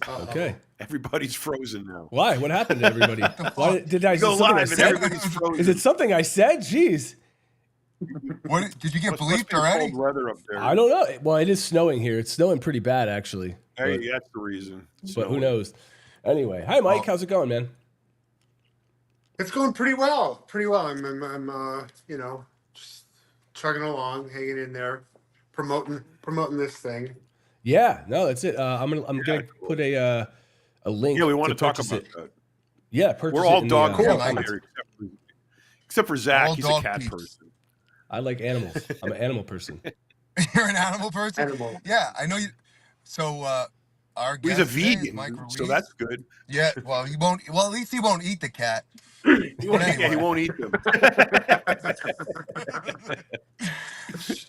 Okay. Everybody's frozen now. Why? What happened to everybody? Why did I You go say something I live and said? everybody's frozen. Is it something I said? Jeez. What did you get Must bleeped be the already? cold weather up there. I don't know. Well, it is snowing here. It's snowing pretty bad, actually. Hey, that's the reason. But who knows? Anyway, hi, Mike. Oh. How's it going, man? It's going pretty well. Pretty well. I'm you know, just chugging along, hanging in there, promoting this thing. Yeah, no, that's it. I'm gonna put a link. Yeah, we want to talk purchase about it. that. Yeah, purchase We're it all in dog the, people comments. here, except for Zach. All He's a dog cat peeps. person. I like animals. I'm an animal person. You're an animal person? Animal. Yeah, I know you. So our He's guest a today is vegan, Mike so Ruiz. that's good. Yeah, well, he won't. Well, at least he won't eat the cat. Yeah, he won't eat them.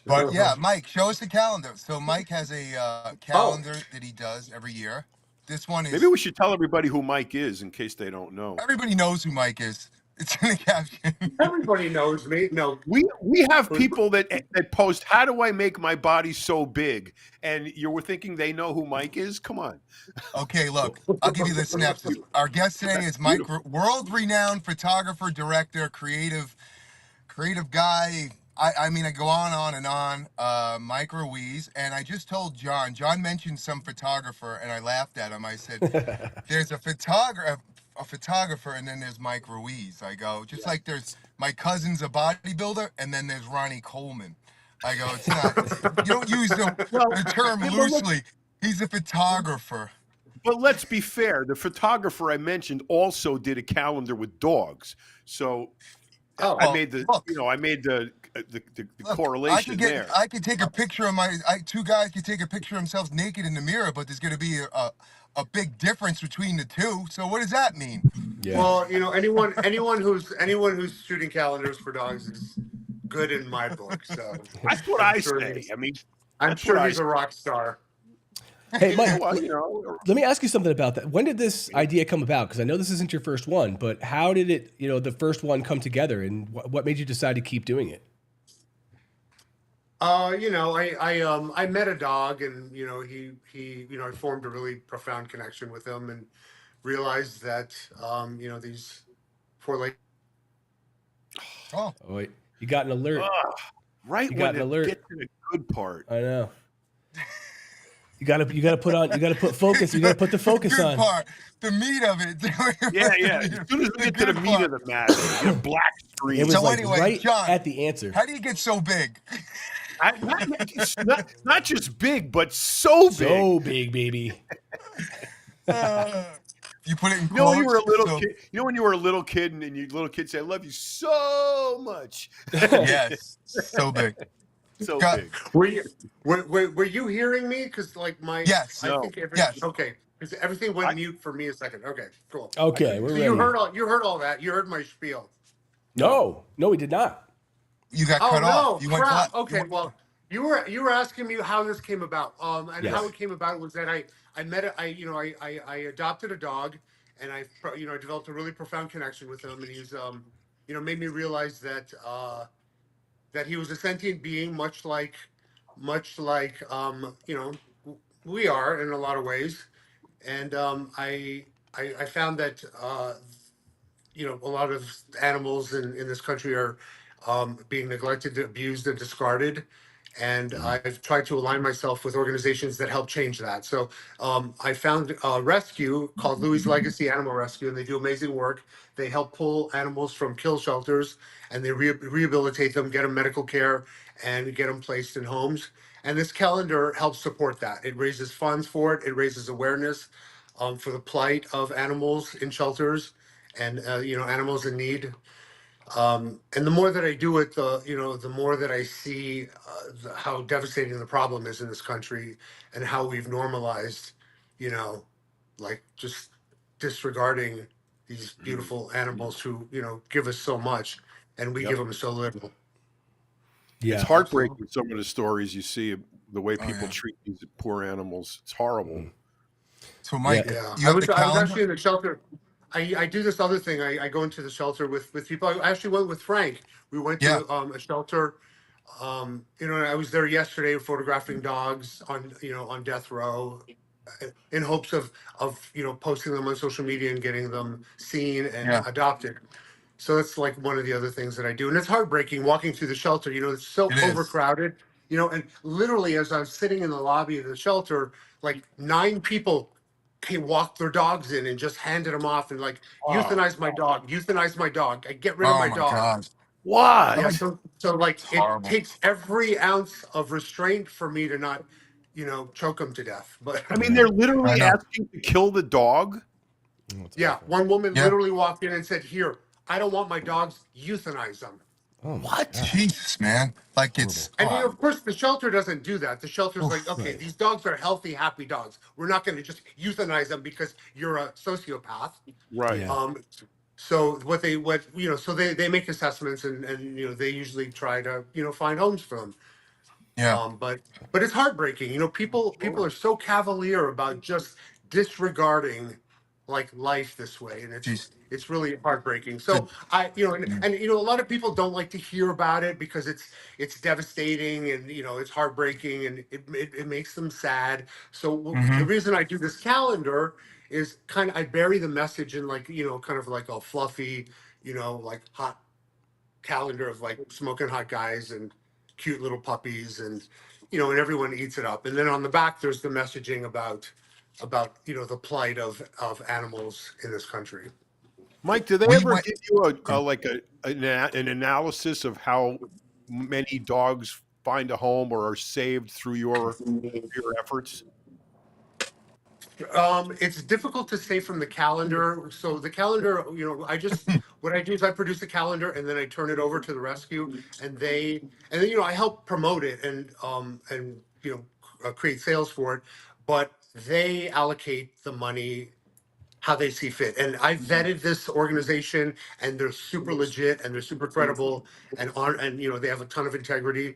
But yeah, Mike, show us the calendar. So Mike has a calendar that he does every year. This one is. Maybe we should tell everybody who Mike is in case they don't know. Everybody knows who Mike is. It's in the caption. Everybody knows me. No, We have people that post, "How do I make my body so big?" And you were thinking they know who Mike is? Come on. Okay, look, I'll give you the synopsis. Our guest today is Mike, world-renowned photographer, director, creative guy. I mean, I go on and on. Mike Ruiz, and I just told John. John mentioned some photographer, and I laughed at him. I said, "There's a photographer, and then there's Mike Ruiz." I go, just like there's my cousin's a bodybuilder, and then there's Ronnie Coleman. I go, it's not. You don't use the term loosely. He's a photographer. But let's be fair. The photographer I mentioned also did a calendar with dogs. So I made the correlation there. I could take a picture of two guys could take a picture of themselves naked in the mirror, but there's going to be a big difference between the two. So what does that mean? Yeah. well, you know, anyone who's shooting calendars for dogs is good in my book. So That's what I'm I sure say. he's- I mean, I'm that's sure what I he's a rock star. Hey, Mike. well, you know, Let me ask you something about that. When did this idea come about? Because I know this isn't your first one, but how did it, the first one come together, and what made you decide to keep doing it? I met a dog, and I formed a really profound connection with him, and realized that these poor ladies. Oh, Oh, wait, you got an alert. right You when got an it alert. gets to the good part. I know. You gotta put focus. You gotta put the focus good on. part, the meat of it. Yeah. As soon as we get to the good meat of the matter, the black screen. It was So like anyway, right John, at the answer. How do you get so big? It's not just big, but so big. So big, baby. You put it in quotes. You know, when you were a little so- kid. You know, when you were a little kid, and your little kid say, "I love you so much." Yes, so big. So God. big. Were you hearing me? Because like my Yes. No. Yes. Okay. Because everything went mute for me a second. Okay, cool. Okay, we're So ready. you heard all that. You heard my spiel. No, we did not. You got Oh cut no! off. You went Crap. flat. Okay, well, you were asking me how this came about. And Yes. how it came about was that I adopted a dog, and I developed a really profound connection with him, and he's made me realize that that he was a sentient being, much like we are in a lot of ways, and I found that a lot of animals in this country are being neglected, abused, and discarded. And I've tried to align myself with organizations that help change that. So I found a rescue called Louis Legacy Animal Rescue, and they do amazing work. They help pull animals from kill shelters, and they rehabilitate them, get them medical care, and get them placed in homes. And this calendar helps support that. It raises funds for it. It raises awareness for the plight of animals in shelters and animals in need. And the more that I do it, the more that I see how devastating the problem is in this country, and how we've normalized, like just disregarding these beautiful animals who give us so much, and we Yep. give them so little. Yeah, It's heartbreaking. Some of the stories you see, the way Oh, people yeah. treat these poor animals. It's horrible. So Mike, Yeah, you I have was the calendar. actually in the shelter. I do this other thing. I go into the shelter with people. I actually went with Frank. We went to a shelter. I was there yesterday photographing dogs on death row, in hopes of posting them on social media and getting them seen and Yeah, adopted. So that's like one of the other things that I do. And it's heartbreaking walking through the shelter. It's so it is. overcrowded, and literally as I was sitting in the lobby of the shelter, like 9 people came walk their dogs in and just handed them off and like, Wow. euthanize my dog, I get rid of Oh my my dog. God. Why? Yeah, so like It's it horrible. takes every ounce of restraint for me to not, choke them to death. But I mean, Yeah. they're I literally know. asking to kill the dog. Oh, it's yeah, awful. one woman Yeah. literally walked in and said, "Here, I don't want my dogs, euthanize them." Oh my What? God. Jesus, man. Like Horrible. it's, And oh, of course, the shelter doesn't do that. The shelter's like, oof. okay, Right. these dogs are healthy, happy dogs. We're not going to just euthanize them because you're a sociopath. Right. Yeah. Um, so so they make assessments and they usually try to find homes for them. Yeah. But it's heartbreaking. People are Sure. so cavalier about just disregarding like life this way, and it's Jeez. it's really heartbreaking. The, So I, yeah. and a lot of people don't like to hear about it because it's devastating and it's heartbreaking and it makes them sad. So the Hmm. reason I do this calendar is kind of I bury the message in like kind of like a fluffy like hot calendar of like smoking hot guys and cute little puppies and and everyone eats it up. And then on the back there's the messaging about the plight of animals in this country. Mike, do they We ever went. give you an analysis of how many dogs find a home or are saved through your efforts? It's difficult to say from the calendar. So the calendar, I just what I do is I produce a calendar and then I turn it over to the rescue, and then I help promote it and create sales for it, but they allocate the money how they see fit. And I vetted this organization, and they're super legit, and they're super credible, and they have a ton of integrity,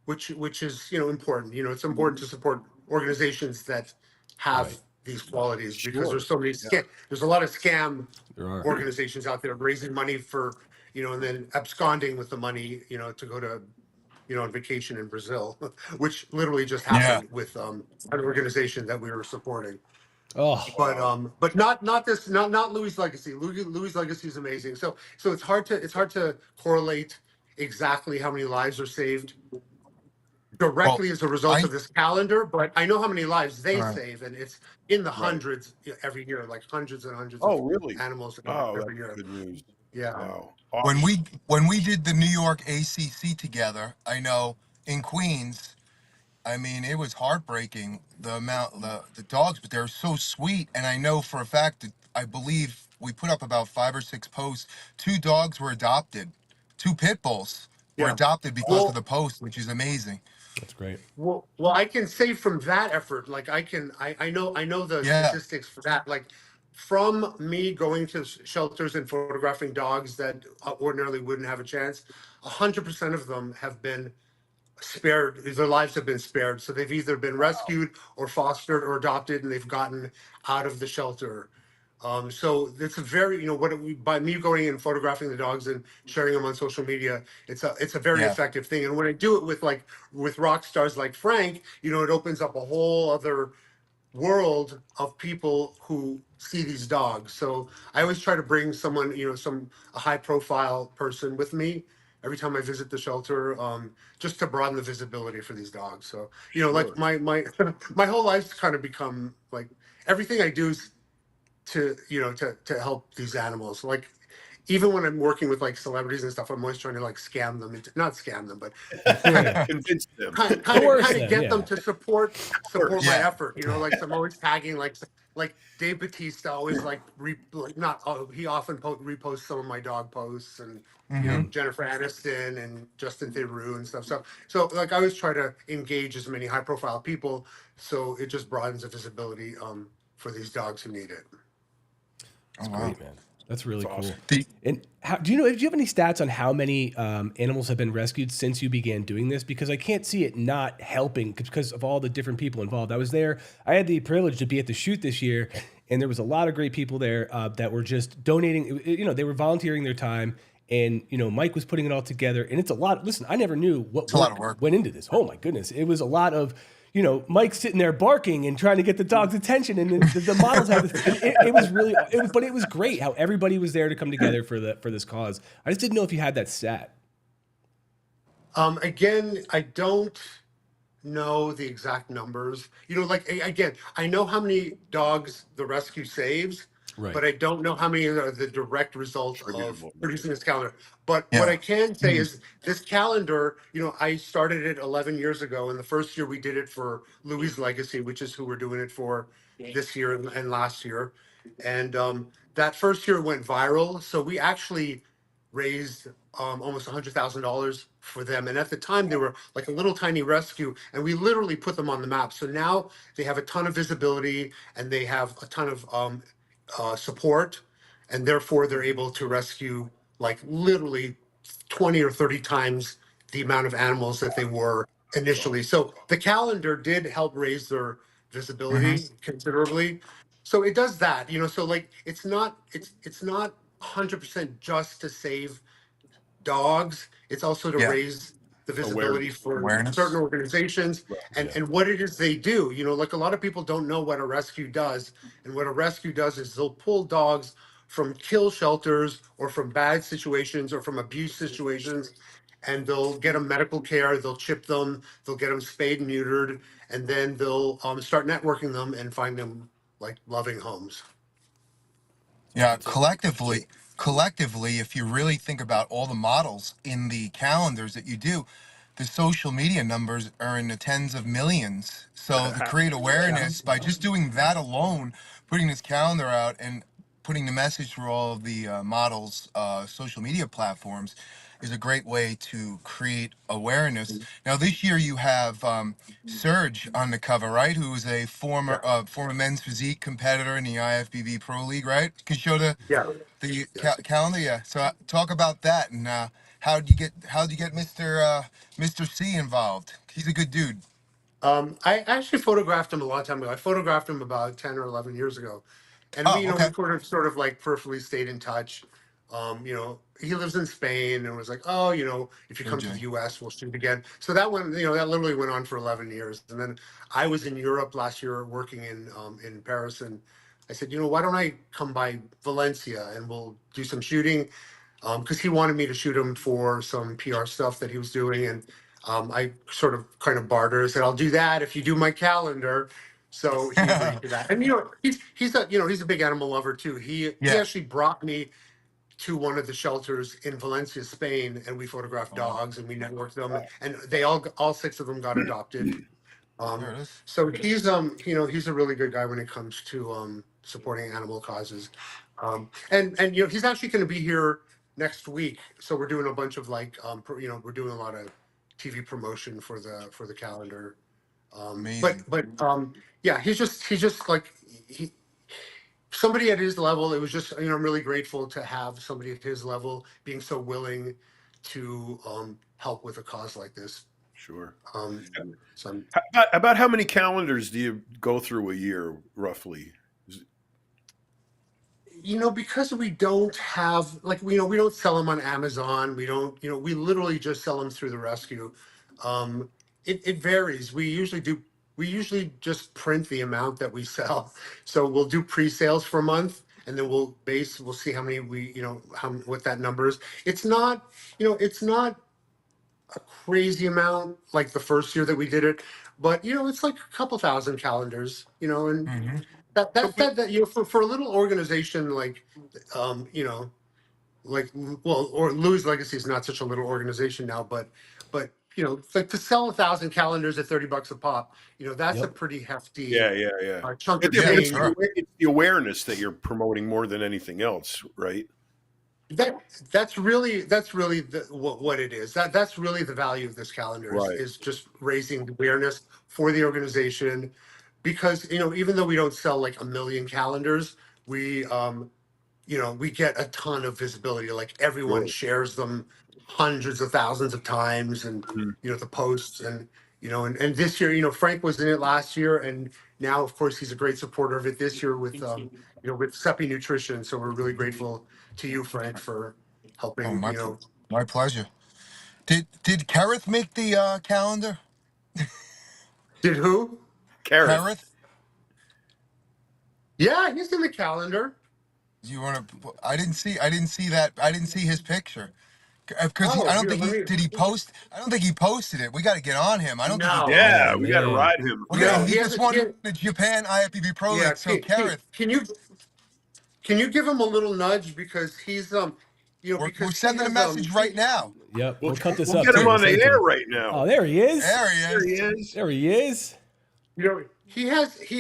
which is important. It's important to support organizations that have Right. these qualities because Sure. Yeah. there's a lot of scam There are. organizations out there raising money for and then absconding with the money to go to on vacation in Brazil, which literally just Yeah. happened with an organization that we were supporting. Oh, But Wow. not Louis' legacy. Louis' legacy is amazing. So it's hard to correlate exactly how many lives are saved Well, directly as a result I, of this calendar, but I know how many lives they uh, save, and it's in the Right. hundreds every year, like hundreds and hundreds of Oh, really? animals Oh, every that's year. good news. Yeah. Wow. when Awesome. we did the New York ACC together, I know in Queens, I mean, it was heartbreaking the amount the dogs, but they're so sweet. And I know for a fact that I believe we put up about 5 or 6 posts. 2 dogs were adopted, 2 pit bulls were Yeah. adopted because of Well, the post, which is amazing. that's great. well, I can say from that effort, like I know the Yeah, statistics for that. Like from me going to shelters and photographing dogs that ordinarily wouldn't have a chance, 100% of them have been spared. Their lives have been spared. So they've either been rescued or fostered or adopted, and they've gotten out of the shelter. So it's a very, by me going and photographing the dogs and sharing them on social media, it's a very yeah, effective thing. And when I do it with rock stars like Frank, it opens up a whole other world of people who see these dogs. So I always try to bring someone, a high profile person with me every time I visit the shelter, just to broaden the visibility for these dogs. So, like Sure. my my whole life's kind of become like everything I do is to help these animals. Like even when I'm working with like celebrities and stuff, I'm always trying to like scam them into not scam them, but kind of Convince them. Coerce kind of them. get them Yeah. to support my yeah. effort. Like so I'm always tagging like Dave Batista always like not he often reposts some of my dog posts and Hmm. Jennifer Aniston and Justin Theroux and stuff. So like I always try to engage as many high profile people so it just broadens the visibility for these dogs who need it. Oh That's wow. great, man. That's really It's awesome. cool. The, And how, do you have any stats on how many animals have been rescued since you began doing this? Because I can't see it not helping because of all the different people involved. I was there. I had the privilege to be at the shoot this year, and there was a lot of great people there that were just donating. They were volunteering their time, and Mike was putting it all together. And it's a lot. Listen, I never knew what it's a lot of work work. went into this. Oh my goodness, it was a lot of Mike's sitting there barking and trying to get the dog's attention, and then the models had this, and it was really, but it was great how everybody was there to come together for this cause. I just didn't know if you had that stat. Again, I don't know the exact numbers. Like again, I know how many dogs the rescue saves, Right. but I don't know how many are the direct result of Attributable. producing this calendar. But what Yeah. I can say is this calendar, I started it 11 years ago, and the first year we did it for Louis Legacy, which is who we're doing it for this year and last year. And that first year went viral, so we actually raised almost $100,000 for them. And at the time, they were like a little tiny rescue, and we literally put them on the map. So now they have a ton of visibility, and they have a ton of support, and therefore they're able to rescue like literally 20 or 30 times the amount of animals that they were initially. So the calendar did help raise their Hmm. visibility considerably. So it does that, so like it's not 100% just to save dogs. It's also to Yeah. raise the visibility Awareness. for certain Awareness. organizations and, Yeah. and what it is they do. Like a lot of people don't know what a rescue does. And what a rescue does is they'll pull dogs from kill shelters or from bad situations or from abuse situations. And they'll get them medical care, they'll chip them, they'll get them spayed and neutered, and then they'll start networking them and find them like loving homes. Yeah, That's collectively, if you really think about all the models in the calendars that you do, the social media numbers are in the tens of millions. So to create Yeah. awareness by just doing that alone, putting this calendar out and putting the message through all of the models' social media platforms is a great way to create awareness. Now, this year you have Serge on the cover, right? Who is a Yeah. former men's physique competitor in the IFBB Pro League, right? Can you show Yeah. the Yeah. calendar, yeah. So talk about that and how'd you get Mr. C involved? He's a good dude. I actually photographed him a long time ago. I photographed him about 10 or 11 years ago. And we, Oh, you know, we okay. sort of like peripherally stayed in touch. He lives in Spain and was like, oh, if you Go come to the Jay. US, we'll shoot again. So that one, that literally went on for 11 years. And then I was in Europe last year working in Paris. And I said, why don't I come by Valencia and we'll do some shooting? Because he wanted me to shoot him for some PR stuff that he was doing, and I sort of kind of bartered. Said, "I'll do that if you do my calendar." So he agreed to that. And he's a big animal lover too. He Yeah. actually brought me to one of the shelters in Valencia, Spain, and we photographed Oh, dogs and we networked them, and they all six of them got adopted. there Um, it is. so he's a really good guy when it comes to supporting animal causes. And he's actually going to be here next week. So we're doing a bunch of like we're doing a lot of TV promotion for the calendar. But Amazing. yeah, he's just like he somebody at his level. It was just I'm really grateful to have somebody at his level being so willing to help with a cause like this. Sure. Um, so About how many calendars do you go through a year, roughly? because we don't have like we don't sell them on Amazon. We don't we literally just sell them through the rescue. It varies. We usually just print the amount that we sell. So we'll do pre-sales for a month, and then we'll see how many how what that number is. It's not a crazy amount like the first year that we did it, but it's like a couple thousand calendars, and Hmm. for a little organization um you know like or Louis Legacy is not such a little organization now, but like to sell 1,000 calendars at $30 a pop, that's a Yep. pretty hefty Yeah, yeah, yeah. chunk of Yeah, It's change. sure. the awareness that you're promoting more than anything else, right? that that's really what it is. That's really the value of this calendar Right. is just raising awareness for the organization, because even though we don't sell like a million calendars, we get a ton of visibility. Like everyone Sure. shares them hundreds of thousands of times, and Mhm. the posts, and this year, Frank was in it last year, and now of course he's a great supporter of it this year with Seppi Nutrition. So we're really grateful to you, Frank, for Oh, helping. my pleasure. Did Kareth make the calendar? Did who? Kareth. Kareth? Yeah, he's in the calendar. You want to? I didn't see. I didn't see that. I didn't see his picture because I Oh, don't here, think let he me. did. He post. I don't think he posted it. We got to get on him. I don't think he did. No, Yeah, Oh we got to man. ride him. Well, no, he he just hasn't. won the Japan IFBB Pro Yeah, League. So Kareth, can you give him a little nudge because he's we're because he sending a has message right now. Yep. We'll cut this We'll up get him too. We'll on send the it to air him. right now. Oh, there he is. There he There he is. is. There he is. he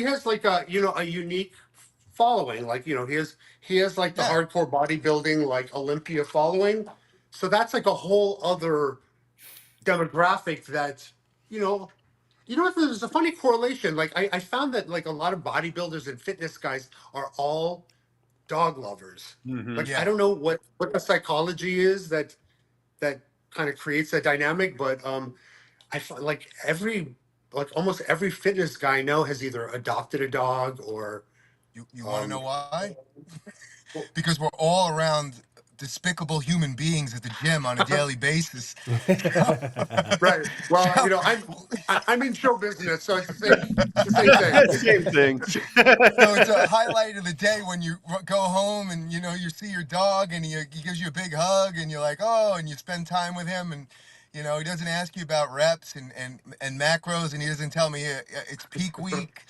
has like a unique following, like he has like the Yeah. hardcore bodybuilding like Olympia following, so that's like a whole other demographic that you know there's a funny correlation. Like I found that like a lot of bodybuilders and fitness guys are all dog lovers. Hmm. Like I Yeah. don't know what the psychology is that kind of creates that dynamic, but I find like almost every fitness guy I know has either adopted a dog or You want to know um why? well, Because we're all around despicable human beings at the gym on a daily basis. right. Well, So, I'm in show business, so it's the same thing. Same thing. so it's a highlight of the day when you go home and you see your dog and he gives you a big hug and you're like, oh, and you spend time with him and he doesn't ask you about reps and macros and he doesn't tell me it's peak week.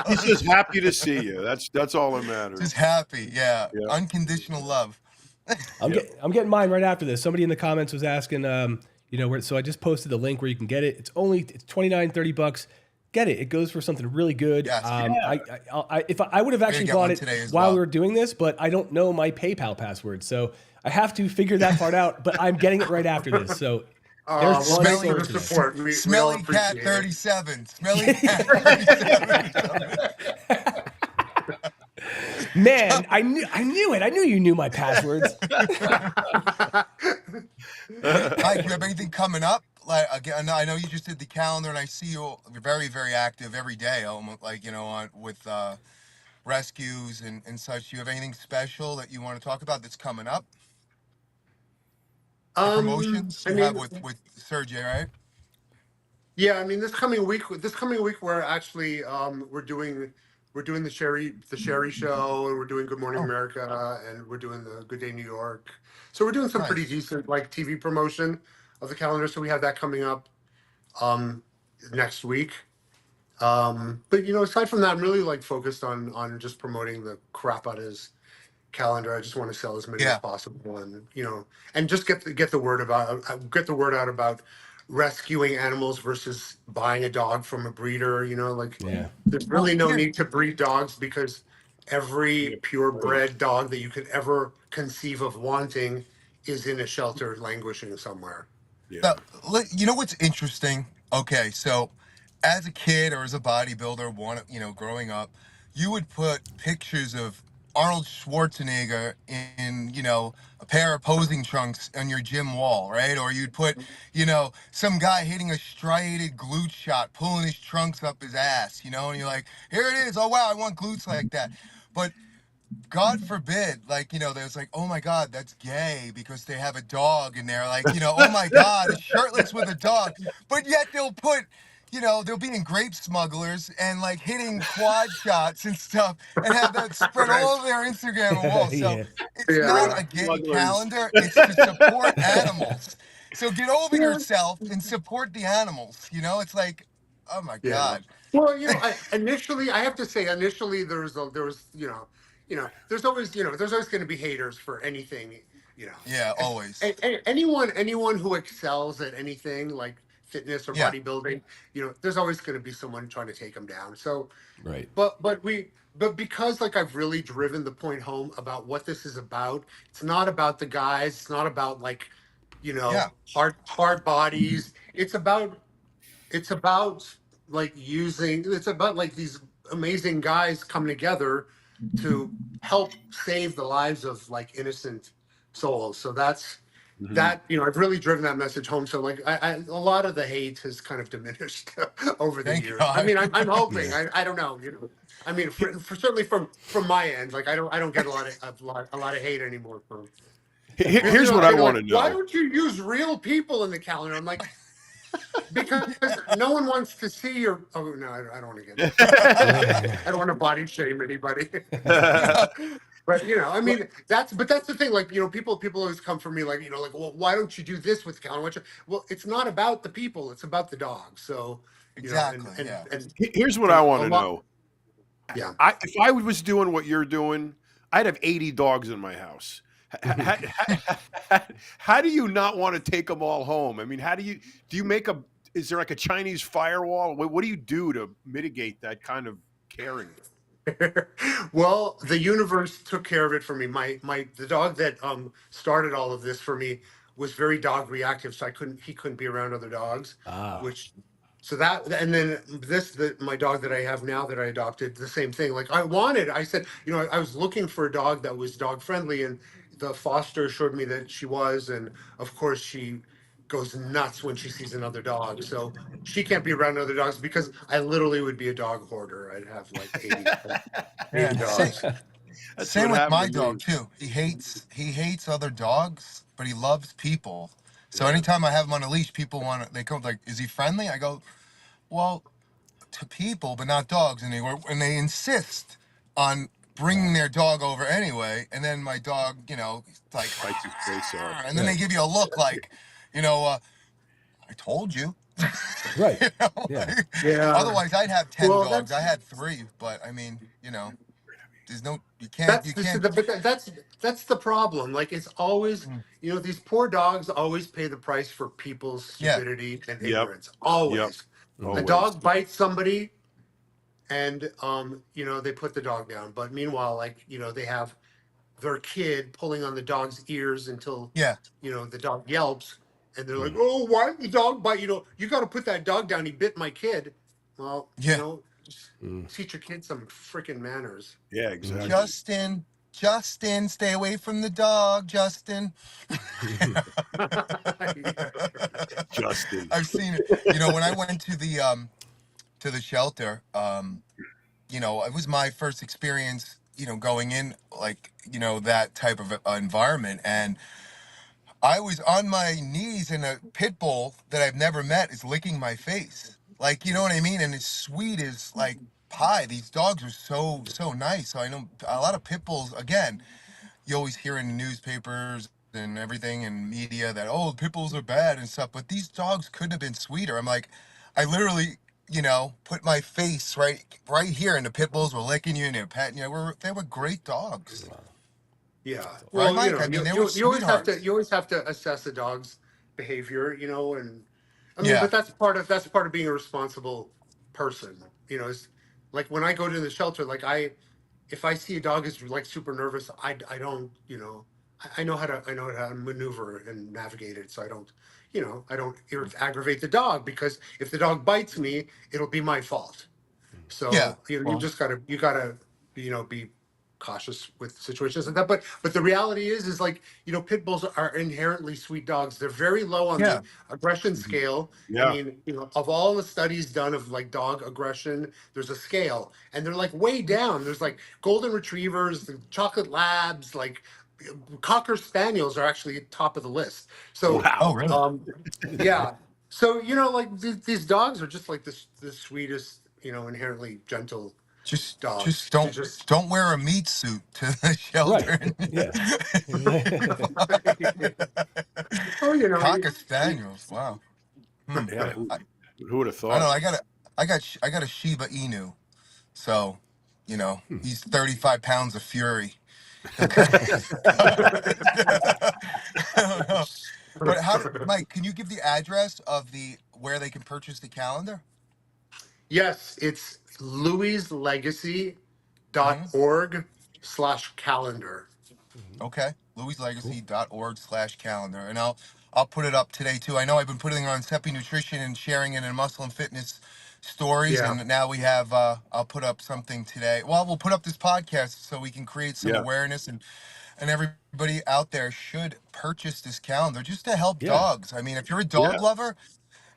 He's just happy to see you. That's all that matters. Just happy, yeah. Yeah. Unconditional love. I'm getting mine right after this. Somebody in the comments was asking, so I just posted the link where you can get it. It's $29-$30. Get it. It goes for something really good. Yes. I would have actually get bought one it today as while well. we were doing this, but I don't know my PayPal password, so I have to figure that part out. But I'm getting it right after this. So there's Well, one thanks for sold the today. support. We all Smelly Cat appreciate it. 37. Smelly Cat 37. Man, I knew it. I knew you knew my passwords. Mike, you have anything coming up? Like again, I know you just did the calendar, and I see you're very, very active every day. Almost like with rescues and such. Do you have anything special that you want to talk about that's coming up? The promotions I you have mean, with Sergey, right? yeah, I mean this coming week we're actually we're doing the Sherry show, and we're doing Good Morning Oh, America, and we're doing the Good Day New York. So we're doing some pretty nice. decent like TV promotion of the calendar. So we have that coming up um next week. But aside from that, I'm really like focused on just promoting the crap out of his calendar. I just want to sell as many as Yeah, possible, and just get the word out about rescuing animals versus buying a dog from a breeder. Like Yeah. there's really no yeah, need to breed dogs because every Yeah. purebred dog that you could ever conceive of wanting is in a shelter languishing somewhere. Yeah. Now, you know what's interesting? Okay, so as a kid or as a bodybuilder, growing up, you would put pictures of Arnold Schwarzenegger in, a pair of posing trunks on your gym wall, right? Or you'd put, some guy hitting a striated glute shot, pulling his trunks up his ass, and you're like, here it is. Oh, wow, I want glutes like that. But God forbid, like, there's like, oh my God, that's gay because they have a dog and they're like, oh my God, it's shirtless with a dog. But yet they'll be in grape smugglers and like hitting quad shots and stuff and have that spread Right. all over their Instagram and wall. So Yeah. it's Yeah. not Grape a gay smugglers. calendar, it's to support animals. So get over Yeah. yourself and support the animals. It's like, oh my Yeah. God. Well, I have to say, initially there's always going to be haters for anything, you know. Yeah, As- always. anyone who excels at anything like fitness or Yeah, bodybuilding, there's always going to be someone trying to take them down. So, Right. but because like I've really driven the point home about what this is about. It's not about the guys. It's not about like, yeah, hard bodies. It's about it's about like these amazing guys coming together to help save the lives of like innocent souls. So that's Mhm. that I've really driven that message home. So like a lot of the hate has kind of diminished over the thank years. I God. mean, I'm hoping. Yeah. I don't know. I mean, for certainly from my end, like I don't get a lot of hate anymore from. Here's what I want to Why know. don't you use real people in the calendar? I'm like, because no one wants to see your. Oh no, I don't want to get into Yeah. I don't want to body shame anybody. Yeah, But I Well, mean, that's the thing. Like, people always come for me, like, like, well, why don't you do this with the cow? Well, it's not about the people; it's about the dog. So, and exactly. and Yeah. and here's what I and a want to lot. know. Yeah. If I was doing what you're doing, I'd have 80 dogs in my house. How do you not want to take them all home? I mean, do you make is there like a Chinese firewall? What do you do to mitigate that kind of caring? Well, the universe took care of it for me. The dog that started all of this for me was very dog reactive, so he couldn't be around other dogs, Ah. which so that and then my dog that I have now that I adopted, the same thing. Like, I said, I was looking for a dog that was dog friendly, and the foster assured me that she was, and of course she goes nuts when she sees another dog. So she can't be around other dogs because I literally would be a dog hoarder. I'd have like 80 Yeah. dogs. That's Same what with happened my to me. dog too. He hates other dogs, but he loves people. So Yeah. anytime I have him on a leash, people they come like, "Is he friendly?" I go, "Well, to people, but not dogs." And they insist on bringing their dog over anyway. And then my dog, he's like, Bites his face off. and then Yeah. they give you a look like, you know, uh, I told you. Right. You know, Yeah. Yeah. otherwise I'd have 10 Well, dogs. I had 3, but I mean, there's no, that's you this can't. but that's the problem. Like, it's always, Mm, these poor dogs always pay the price for people's yeah, stupidity and Yep. ignorance. Yep. Always. A Mhm. Always. dog bites somebody, and they put the dog down. But meanwhile, like, they have their kid pulling on the dog's ears until yeah, the dog yelps, and they're like, Mm. "Oh, why did the dog bite? You got to put that dog down. He bit my kid." Well, yeah. just Mm. teach your kid some freaking manners. Yeah, Mhm. exactly. Justin, stay away from the dog, Justin. Yeah. Justin. I've seen it. When I went to the shelter, it was my first experience, going in like, that type of environment. And I was on my knees, and a pit bull that I've never met is licking my face. Like, you know what I mean? And it's sweet as like pie. These dogs are so nice. So I know a lot of pit bulls, again, you always hear in the newspapers and everything and media that, oh, pit bulls are bad and stuff, but these dogs couldn't have been sweeter. I'm like, I literally, put my face right here, and the pit bulls were licking you and they're patting you. They were great dogs. Yeah. Right, Well, Mike? I mean, they were you sweethearts. always have to assess a dog's behavior, and I mean, Yeah, but that's part of being a responsible person. Is like, when I go to the shelter, like, if I see a dog is like super nervous, I don't, I know how to maneuver and navigate it, so I don't aggravate the dog, because if the dog bites me, it'll be my fault. yeah. So you Well, just gotta be cautious with situations like that. But the reality is like, pit bulls are inherently sweet dogs. They're very low on yeah, the aggression Mhm. scale. I Yeah. mean, of all the studies done of like dog aggression, there's a scale, and they're like way down. There's like golden retrievers, the chocolate labs, like cocker spaniels are actually at top of the list. So oh, Wow. really? um yeah. So, like, these dogs are just like the sweetest, inherently gentle Just dogs. They don't just don't wear a meat suit to the Right. shelter. Yeah. oh, Cocker spaniels. Wow. Hmm. Yeah. I, Who would have I don't thought? know. I got a Shiba Inu. So, Hmm. he's 35 pounds of fury. He'll kind I don't know. But Mike, can you give the address of the where they can purchase the calendar? Yes, it's louislegacy dot Hmm. org/calendar. Mhm. Okay. Cool. louislegacy.org/calendar. And I'll put it up today too. I know I've been putting it on Seppi Nutrition and sharing it in Muscle and Fitness stories. Yeah, And now we have I'll put up something today. Well, we'll put up this podcast so we can create some Yeah. awareness, and everybody out there should purchase this calendar just to help Yeah. dogs. I mean, if you're a dog Yeah. lover,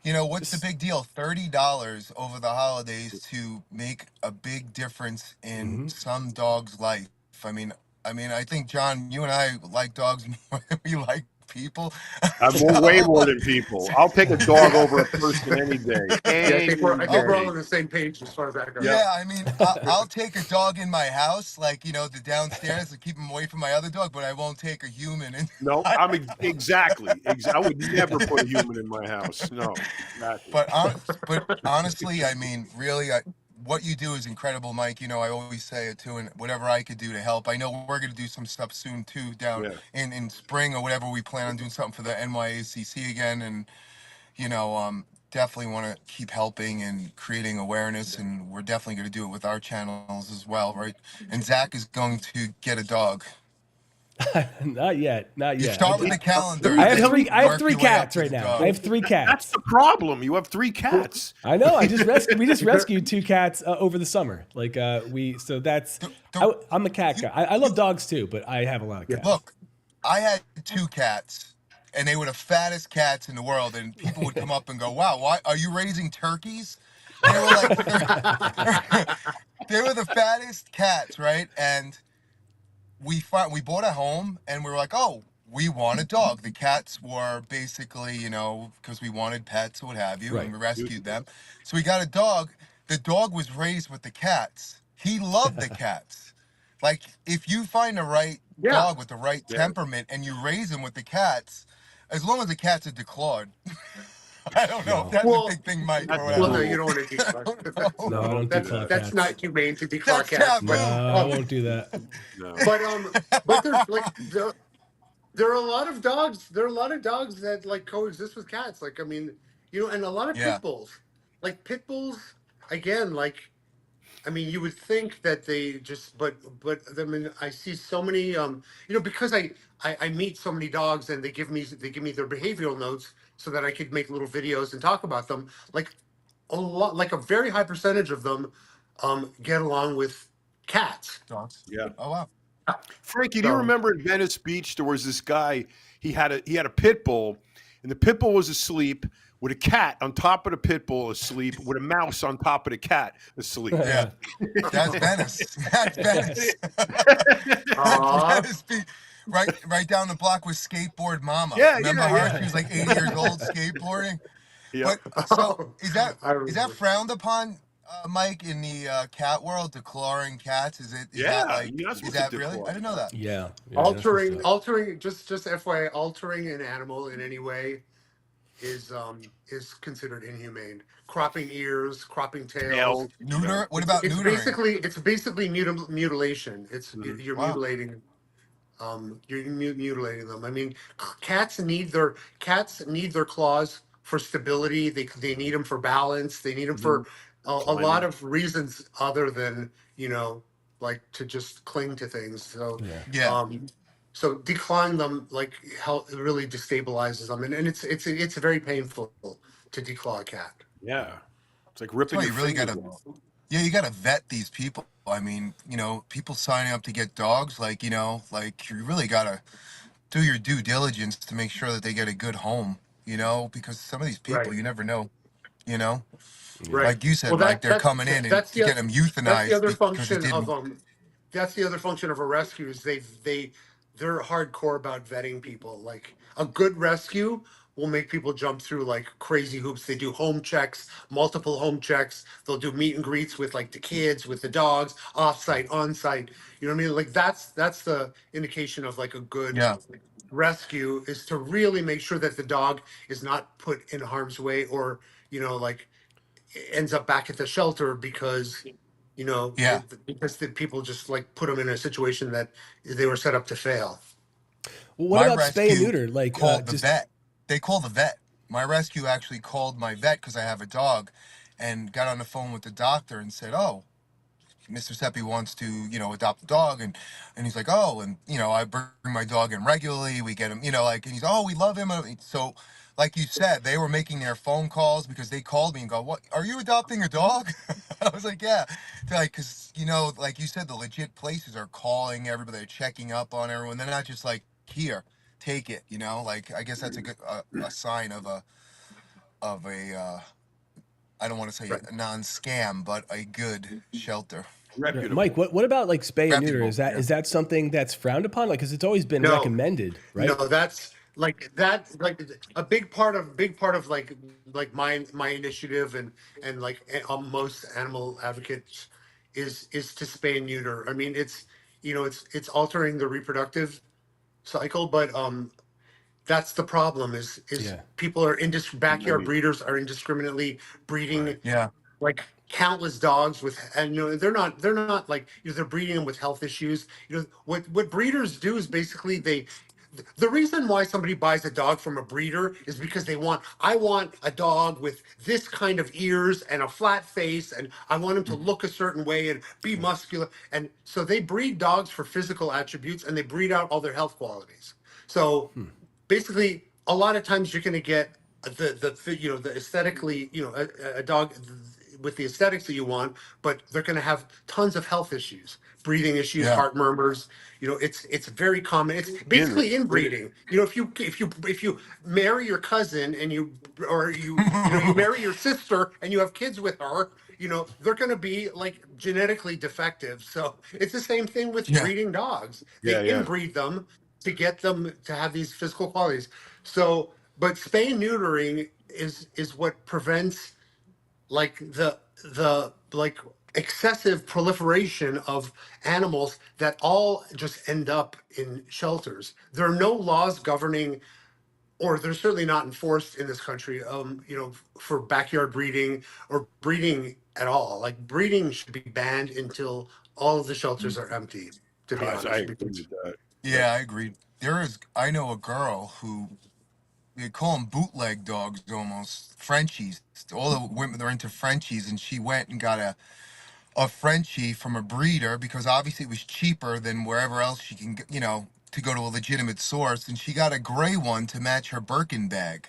what's the This. big deal? $30 over the holidays to make a big difference in Mhm. some dog's life. I mean, I think John, you and I like dogs more than we like people. I'm way more than people. I'll take a dog over a person any day. Yeah, I think we're all Day. on the same page as far as that goes. Yeah, I mean, I'll take a dog in my house, like, you know, the downstairs to keep him away from my other dog, but I won't take a human in. No, I'm exactly. I would never put a human in my house. No, exactly. But honestly, I mean, really, what you do is incredible, Mike. You know, I always say it too, and whatever I could do to help. I know we're going to do some stuff soon too, down Yeah. in spring or whatever. We plan on doing something for the NYACC again, and you know, definitely want to keep helping and creating awareness, and we're definitely going to do it with our channels as well, right? And Zach is going to get a dog. Not yet. Not You yet. start with the calendar. I have and three. then I have work three your way up cats to right the now. dog. I have three That's cats. the problem. You have 3 cats. I know. I just rescued. We just rescued 2 cats over the summer. Like So that's. I'm a cat guy. I love dogs too, but I have a lot of cats. Look, I had 2 cats, and they were the fattest cats in the world. And people would come up and go, "Wow, why are you raising turkeys?" They were like, they were the fattest cats, right? And we bought a home, and we were like, "Oh, we want a dog." The cats were basically, you know, because we wanted pets or what have you, Right. and we rescued them. So we got a dog. The dog was raised with the cats. He loved the cats. Like, if you find the right Yeah. dog with the right temperament and you raise him with the cats, as long as the cats are declawed. I don't know if that's Well, a big thing, Mike. Or that's- whatever. Well, no, you don't want to declaw. No, I don't declaw That's cats. not humane to declaw That's cats. taboo. But, No, I won't do that. No. but there's like there are a lot of dogs. There are a lot of dogs that like coexist with cats. Like, I mean, you know, and a lot of Yeah. pit bulls. Like pit bulls, again, like, I mean, you would think that they just, but I mean, I see so many, you know, because I meet so many dogs, and they give me their behavioral notes so that I could make little videos and talk about them. Like a lot, like a very high percentage of them, get along with cats. Dogs. Yeah. Oh wow. Frankie, do you remember in Venice Beach there was this guy? He had a pit bull, and the pit bull was asleep with a cat on top of the pit bull asleep, with a mouse on top of the cat asleep. Yeah. That's Venice. That's Venice. Aw. Venice Beach. Right down the block with Skateboard Mama. Yeah, Remember yeah, her? yeah. She was like 80 years old skateboarding. Yeah. But so is I that remember. frowned upon, Mike, in the cat world, declawing cats? Is Yeah, that like, you're not is supposed that to really? declaw. I didn't know that. Yeah. altering just FYI, altering an animal in any way is considered inhumane. Cropping ears, cropping tails. Neuter? What about It's neutering? basically mutilation. It's you're Wow. mutilating. You're mutilating them. I mean, cats need their claws for stability. They need them for balance. They need them for a lot of reasons other than, you know, like to just cling to things. So Yeah. so declawing them like it really destabilizes them, and it's very painful to declaw a cat. Yeah. It's like ripping That's your why you really fingers gotta off. Yeah, you gotta vet these people. I mean, you know, people signing up to get dogs, like, you know, like you really gotta do your due diligence to make sure that they get a good home, you know, because some of these people, Right. you never know, you know. Right. Like you said, Well, Mike, they're coming in and that's the getting them that's the euthanized other because it function of didn't. that's the other function of a rescue is they're hardcore about vetting people. Like a good rescue will make people jump through like crazy hoops. They do home checks, multiple home checks. They'll do meet and greets with like the kids, with the dogs, off-site, on-site. You know what I mean? Like that's the indication of like a good Yeah. rescue, is to really make sure that the dog is not put in harm's way, or, you know, like ends up back at the shelter because, you know, Yeah. because the people just like put them in a situation that they were set up to fail. Well, what My about spay and rescue neuter? Like called the just vet. They call the vet. My rescue actually called my vet because I have a dog, and got on the phone with the doctor and said, "Oh, Mr. Seppi wants to, you know, adopt a dog," and he's like, "Oh," and you know, I bring my dog in regularly. We get him, you know, like, and he's, "Oh, we love him." So, like you said, they were making their phone calls because they called me and go, "What? Are you adopting a dog?" I was like, "Yeah," they're like, because, you know, like you said, the legit places are calling everybody, they're checking up on everyone. They're not just like, "Here, take it," you know. Like, I guess that's a good a sign of a I don't want to say a non-scam, but a good shelter. Reputable. Mike, what about like spay and neuter? Reputable, Is that yeah. is that something that's frowned upon? Like, because it's always been No. recommended, right? No, that's like that, like a big part of my initiative and like most animal advocates is to spay and neuter. I mean, it's altering the reproductive cycle, but that's the problem is Yeah. people are backyard Right. breeders are indiscriminately breeding Right. Yeah. like countless dogs with, and they're not like, they're breeding them with health issues. What breeders do is basically the reason why somebody buys a dog from a breeder is because I want a dog with this kind of ears and a flat face, and I want him to look a certain way and be muscular. And so they breed dogs for physical attributes, and they breed out all their health qualities. So basically, a lot of times you're going to get the aesthetically, a dog with the aesthetics that you want, but they're going to have tons of health issues, breathing issues, Yeah. heart murmurs. It's very common. It's In, basically inbreeding. If you marry your cousin and you marry your sister and you have kids with her, they're going to be like genetically defective. So it's the same thing with Yeah. breeding dogs. They yeah, yeah. inbreed them to get them to have these physical qualities. So, but spay and neutering is what prevents like the like excessive proliferation of animals that all just end up in shelters. There are no laws governing, or they're certainly not enforced in this country, for backyard breeding or breeding at all. Like breeding should be banned until all of the shelters are empty, to be I honest, agree because with that. Yeah. Yeah, I agree. I know a girl who they call them bootleg dogs almost, Frenchies. All the women are into Frenchies, and she went and got a Frenchie from a breeder because obviously it was cheaper than wherever else she can, to go to a legitimate source. And she got a gray one to match her Birkin bag.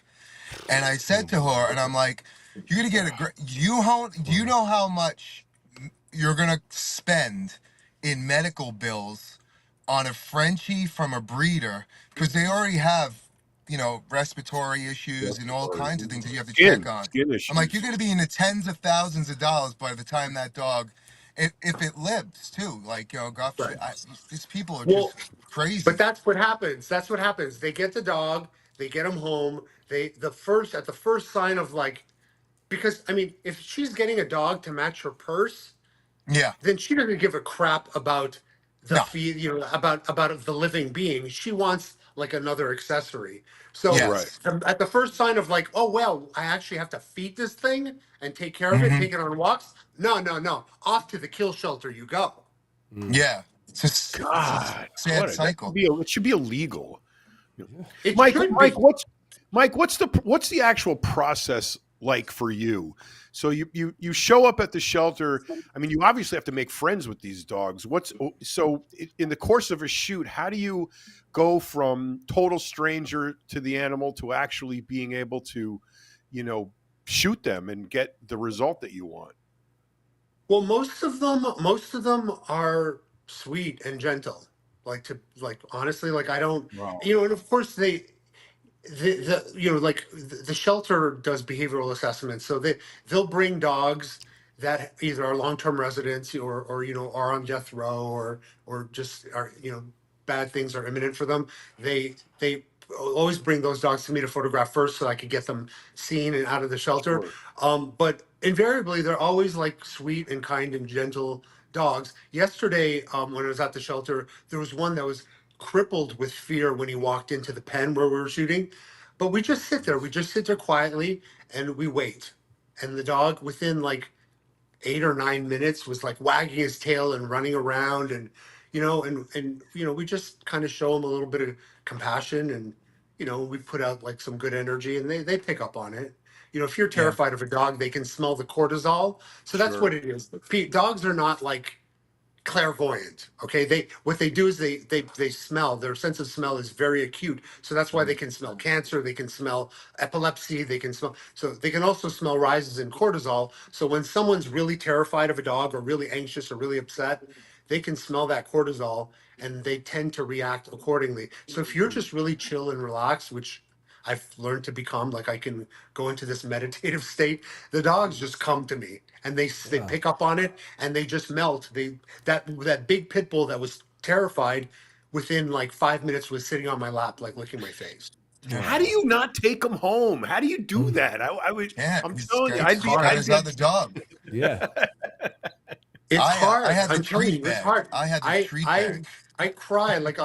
And I said to her, and I'm like, "You're gonna get a great. Do you know how much you're gonna spend in medical bills on a Frenchie from a breeder because they already have, respiratory issues and all Respiratory. kinds of things that you have to check Skin, on." skin I'm like, "You're issues. gonna be in the tens of thousands of dollars by the time that dog, if it lives too. Like, God right. forbid, these people are Well, just but crazy." that's what happens. That's what happens. They get the dog, they get him home. At the first sign of like, because I mean, if she's getting a dog to match her purse, Yeah. then she doesn't give a crap about the No. fee, about the living being. She wants like another accessory. So Right. Yes. at the first sign of like, oh well, I actually have to feed this thing and take care of it, Hmm. take it on walks. No, no, no. Off to the kill shelter you go. Mm. Yeah. It's a God, sad that should cycle. be it should be illegal. It Mike, should Mike, be. what's the actual process like for you? So you show up at the shelter. I mean, you obviously have to make friends with these dogs. In the course of a shoot, how do you go from total stranger to the animal to actually being able to, you know, shoot them and get the result that you want? Well, most of them are sweet and gentle. Like honestly, like I don't, Wow. and of course the shelter does behavioral assessments, so they'll bring dogs that either are long-term residents or are on death row or just are bad things are imminent for them. They always bring those dogs to me to photograph first so I could get them seen and out of the shelter. Sure. But invariably they're always like sweet and kind and gentle dogs. Yesterday, when I was at the shelter, there was one that was crippled with fear when he walked into the pen where we were shooting. But we just sit there. We just sit there quietly and we wait. And the dog, within like 8 or 9 minutes, was like wagging his tail and running around, and we just kind of show him a little bit of compassion, and we put out like some good energy, and they pick up on it. If you're Yeah. terrified of a dog, they can smell the cortisol. So that's Sure. what it is. Dogs are not like clairvoyant. Okay, what they do is they smell. Their sense of smell is very acute, so that's why they can smell cancer, they can smell epilepsy, they can smell, so they can also smell rises in cortisol. So when someone's really terrified of a dog or really anxious or really upset, they can smell that cortisol and they tend to react accordingly. So if you're just really chill and relaxed, which I've learned to become, like I can go into this meditative state, the dogs just come to me and they Yeah. pick up on it and they just melt. That big pit bull that was terrified, within like 5 minutes was sitting on my lap, like licking my face. How do you not take him home? How do you do that? I would. Yeah, I'm he's telling you, got, I'd be. got I'd his be. other dog. Yeah. It's I hard. had the I'm telling treat you, it's bag. hard. I had the I treat I bag. I cry like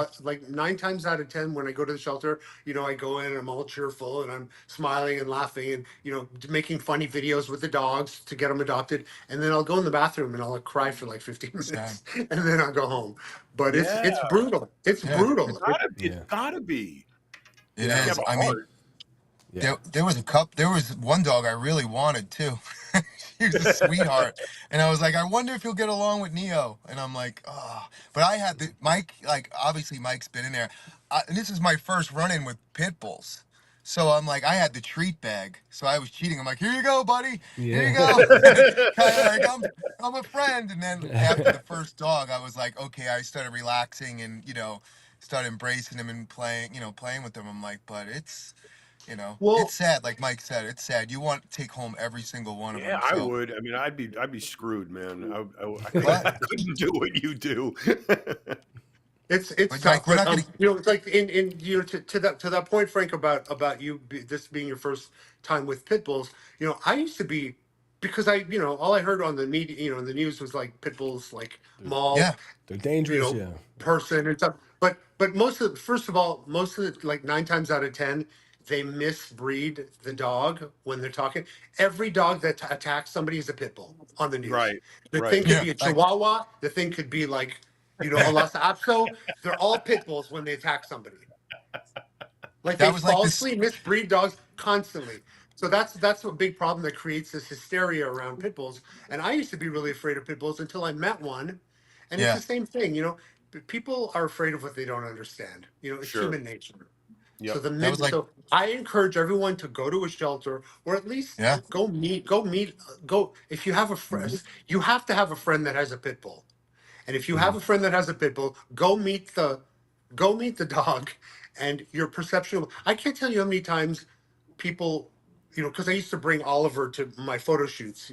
9 times out of 10 when I go to the shelter. I go in and I'm all cheerful and I'm smiling and laughing and making funny videos with the dogs to get them adopted. And then I'll go in the bathroom and I'll cry for like 15 Same. minutes and then I'll go home. But Yeah, it's brutal. It's Yeah, brutal. it's Yeah. gotta be. it You is. have a I mean, heart. Yeah. there was one dog I really wanted too. He was a sweetheart, and I was like, I wonder if he'll get along with Neo. And I'm like, oh. But I had the Mike. Like, obviously, Mike's been in there. And this is my first run-in with pit bulls. So I'm like, I had the treat bag. So I was cheating. I'm like, here you go, buddy. Here you Yeah. go. Kind of like I'm a friend. And then after the first dog, I was like, okay. I started relaxing and started embracing him and playing with him. I'm like, but it's Well, sad. Like Mike said, it's sad. You want to take home every single one of Yeah, them. I So, would. I mean, I'd be screwed, man. but I couldn't do what you do. it's Mike, tough, we're but not gonna. it's like in to that point, Frank, about this being your first time with pit bulls. I used to be, because all I heard on the media, in the news was like pit bulls like mauled, Yeah, They're you dangerous. know, Yeah. person and stuff. But first of all, most of the, like 9 times out of 10, they misbreed the dog when they're talking. Every dog that attacks somebody is a pit bull on the news. Right, The thing right. could yeah. be a Like Chihuahua. The thing could be like, a Lhasa Apso. They're all pit bulls when they attack somebody. Like they that was like this. falsely misbreed dogs constantly. So that's a big problem that creates this hysteria around pit bulls. And I used to be really afraid of pit bulls until I met one, and it's Yeah, the same thing. People are afraid of what they don't understand. It's Sure. human nature. So Yep. that was like. so I encourage everyone to go to a shelter, or at least Yeah, go if you have a friend. You have to have a friend that has a pit bull. And if you have a friend that has a pit bull, go meet the dog, and your perception of, I can't tell you how many times people, because I used to bring Oliver to my photo shoots,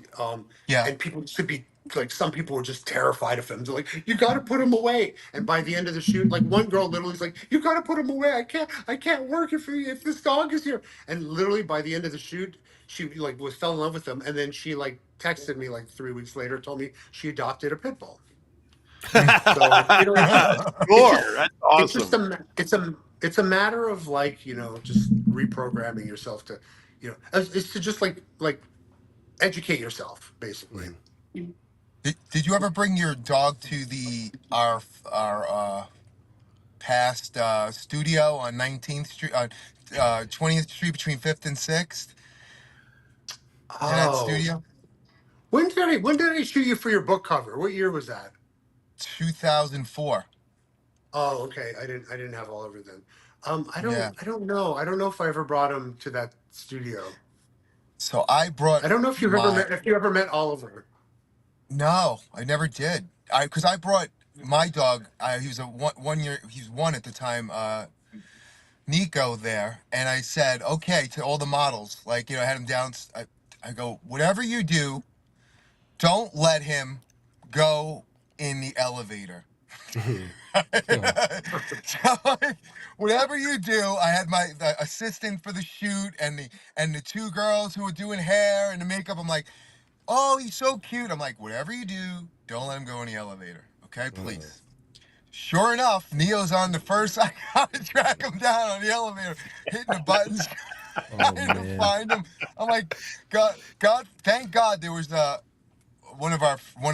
yeah. and people used to be like, some people were just terrified of him. They're like, you got to put him away. And by the end of the shoot, like one girl literally is like, you got to put him away. I can't work if this dog is here. And literally by the end of the shoot, she like fell in love with him, and then she like texted me like 3 weeks later, told me she adopted a pit bull. So it's just Sure. That's it's just awesome. it's a matter of like just reprogramming yourself to it's to just like educate yourself basically. did you ever bring your dog to the our past studio on 19th Street, 20th Street between 5th and 6th? You know that Oh, studio? when did I shoot you for your book cover? What year was that? 2004. Oh, okay. I didn't have Oliver then. I don't Yeah. I don't know. I don't know if I ever brought him to that studio. So I brought I don't know my. if you ever met Oliver. No, I never did. Because I brought my dog. He was a 1 year. He's one at the time. Nico there, and I said, okay, to all the models, like I had him down. I go, whatever you do, don't let him go in the elevator. So, whatever you do, I had the assistant for the shoot and the two girls who were doing hair and the makeup. I'm like, oh, he's so cute. I'm like, whatever you do, don't let him go in the elevator. Okay, please. Sure enough, Neo's on the first. I gotta track him down on the elevator, hitting the buttons, Oh trying to man. find him. I'm like, God, thank God there was one of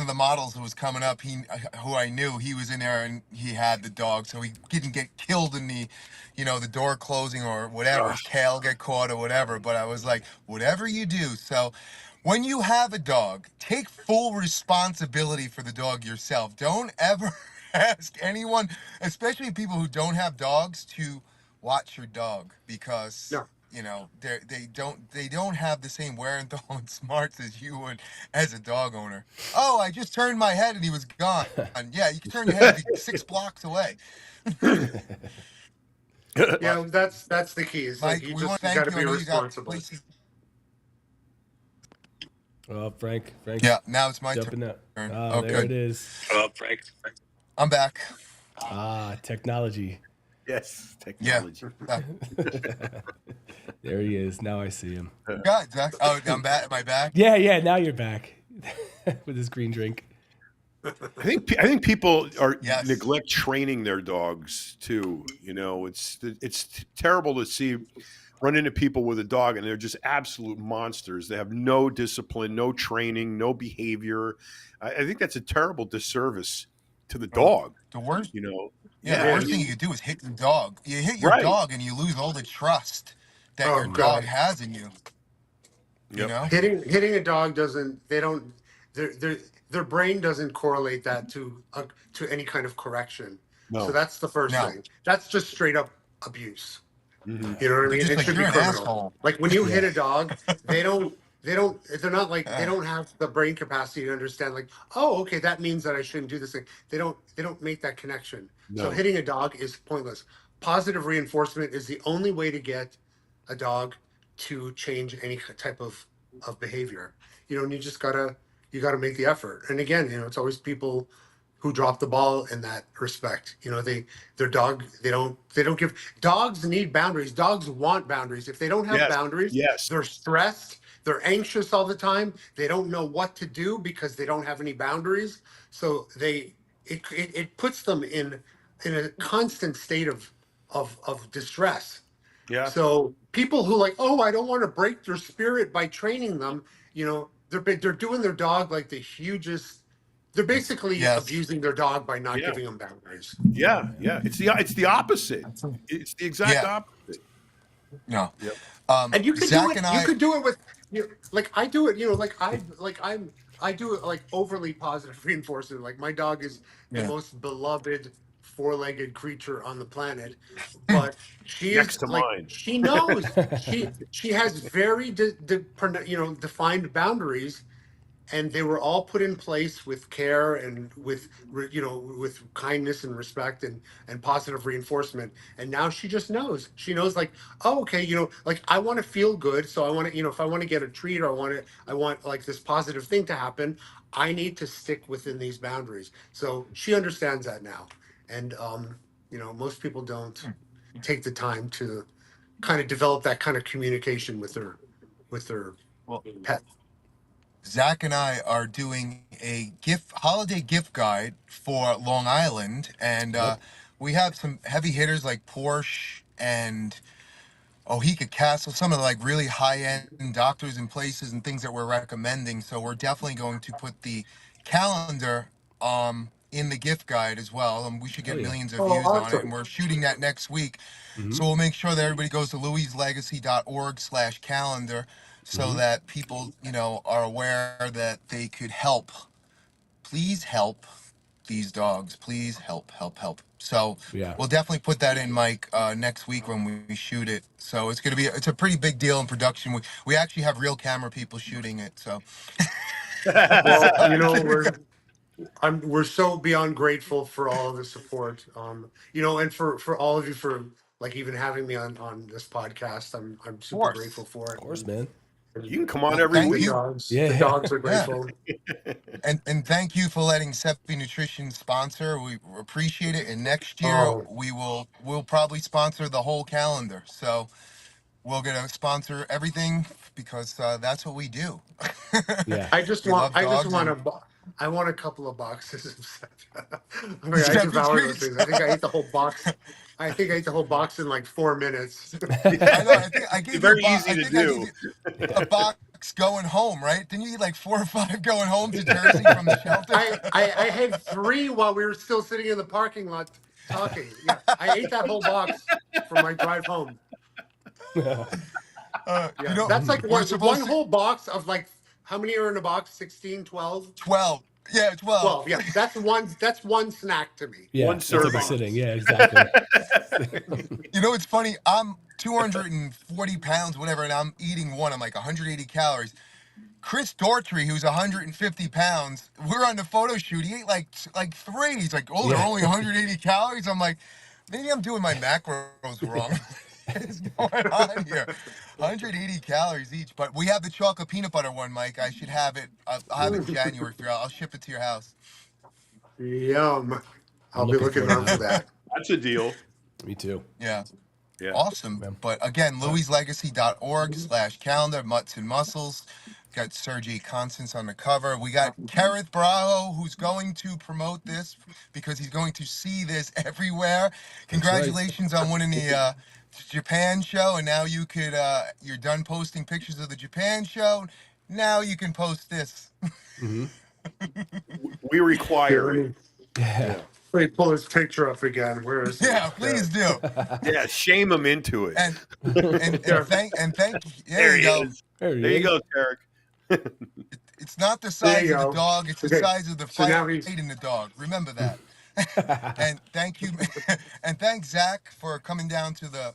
the models who was coming up. Who I knew, he was in there and he had the dog, so he didn't get killed in the door closing or whatever. His Gosh. tail get caught or whatever. But I was like, whatever you do, so. When you have a dog, take full responsibility for the dog yourself. Don't ever ask anyone, especially people who don't have dogs, to watch your dog because No. they don't have the same wear and tear and smarts as you would as a dog owner. Oh, I just turned my head and he was gone. Yeah, you can turn your head and be 6 blocks away. But Yeah, that's the key. It's like Mike, you we want just to you got thank to you. I be know you got responsible. places. Oh, Frank's Yeah, now it's my jumping turn. out. Oh, There it good. is. I'm back. Technology. Yes, Yeah. technology. There he is. Now I see him. God, Zach. Oh, I'm back. Am I back? Yeah, yeah. Now you're back with his green drink. I think people are Yes. neglect training their dogs too. You know, it's terrible to see run into people with a dog and they're just absolute monsters. They have no discipline, no training, no behavior. I think that's a terrible disservice to the dog. The worst. You know, Yeah, the I worst thing mean, you could do is hit the dog. You hit your right? dog and you lose all the trust that Oh your dog God. has in you. You Yep. know? Hitting a dog doesn't, they don't, their brain doesn't correlate that to any kind of correction. So No. that's the first No. thing. That's just straight up abuse. Hmm. You know what I They're mean? just It like, should be you're an criminal. asshole. Like when you hit Yeah. a dog, they don't, they're not like, they Uh, don't have the brain capacity to understand like, oh, okay, that means that I shouldn't do this thing. They don't make that connection. So No. hitting a dog is pointless. Positive reinforcement is the only way to get a dog to change any type of behavior. You know, and you gotta make the effort. And again, you know, it's always people who drop the ball in that respect. You know, their dog, they don't give dogs need boundaries. Dogs want boundaries. If they don't have Yes. boundaries, Yes. they're stressed, they're anxious all the time. They don't know what to do because they don't have any boundaries. So it puts them in a constant state of distress. Yeah. So people who like, oh, I don't want to break their spirit by training them, you know, they're doing their dog like the hugest. They're basically yes. abusing their dog by not Yeah. giving them boundaries. Yeah. Yeah. It's the opposite. It's the exact Yeah. opposite. No. Yep. And you could Zach do it. and You I. could do it with, you know, like I do it. You know, I do it like overly positive reinforcement. Like my dog is the Yeah. most beloved four-legged creature on the planet, but she Next is to like mine. she knows she has very defined boundaries, and they were all put in place with care and with you know with kindness and respect and positive reinforcement. And now she just knows. She knows like, oh, okay, you know, like I want to feel good, so I want to, you know, if I want to get a treat or I want like this positive thing to happen, I need to stick within these boundaries. So she understands that now. And you know, most people don't take the time to kind of develop that kind of communication with their Well, pet. Zach and I are doing a holiday gift guide for Long Island, and Yep. we have some heavy hitters like Porsche and Ohika Castle, some of the like really high-end doctors and places and things that we're recommending. So we're definitely going to put the calendar in the gift guide as well. And we should Oh get yeah. millions of Oh, views on it. And awesome. we're shooting that next week. Mm-hmm. So we'll make sure that everybody goes to louislegacy.org/calendar so Mm-hmm. that people, you know, are aware that they could help. Please help these dogs. Please help, help, help. So Yeah. we'll definitely put that in, Mike, next week when we shoot it. So it's gonna be it's a pretty big deal in production. We actually have real camera people shooting it. So, so Well, you know, we're so beyond grateful for all of the support. You know, and for all of you for like even having me on this podcast. I'm of super course, grateful for Of it. course, man. You can come on well, every thank The week. you. dogs, Yeah. the Yeah. dogs are Yeah, grateful. and thank you for letting Seppi Nutrition sponsor. We appreciate it. And next year Oh, we'll probably sponsor the whole calendar. So we're gonna sponsor everything because that's what we do. Yeah. We love I just dogs want and I want a couple of boxes of I mean, I Seppi devour those treats. things. I think I ate the whole box. I think I ate the whole box in like 4 minutes. I know. I think I It's gave you a very box. easy I to think I gave do. you a box going home, right? Didn't you eat like 4 or 5 going home to Jersey from the shelter? I had three while we were still sitting in the parking lot talking. Yeah, I ate that whole box for my drive home. You Yeah, know, that's like we're one supposed to whole box of like how many are in a box? 16, 12? 12. Yeah, 12. 12. Yeah, that's one snack to me. Yeah. One That's like a serving. sitting. Yeah. Exactly. You know, it's funny. I'm 240 pounds, whatever, and I'm eating one. I'm like 180 calories. Chris Daughtry, who's 150 pounds, we're on the photo shoot. He ate like 3. He's like, oh, they're Yeah. only 180 calories. I'm like, maybe I'm doing my macros wrong. What is going on here? 180 calories each. But we have the chocolate peanut butter one, Mike. I should have it. I'll have it in January for you. I'll ship it to your house. Yum. I'm I'll be looking looking forward to out for that. that. That's a deal. Me too. Yeah. Yeah. Awesome. Yeah. But again, louislegacy.org/calendar, Mutts and Muscles. Got Sergey Constance on the cover. We got Kareth Braho, who's going to promote this because he's going to see this everywhere. Congratulations on winning the Japan show. And now you could, you're done posting pictures of the Japan show. Now you can post this. We require it. Yeah. Let me pull his picture up again. Where is it? Yeah, please do. Yeah, shame him into it. And thank there you he go. is. There There you go, Tarek. It's not the size There of you the go. dog, it's the Okay. size of the So now fight he's- in the dog. Remember that. And thank you, and thanks Zach for coming down to the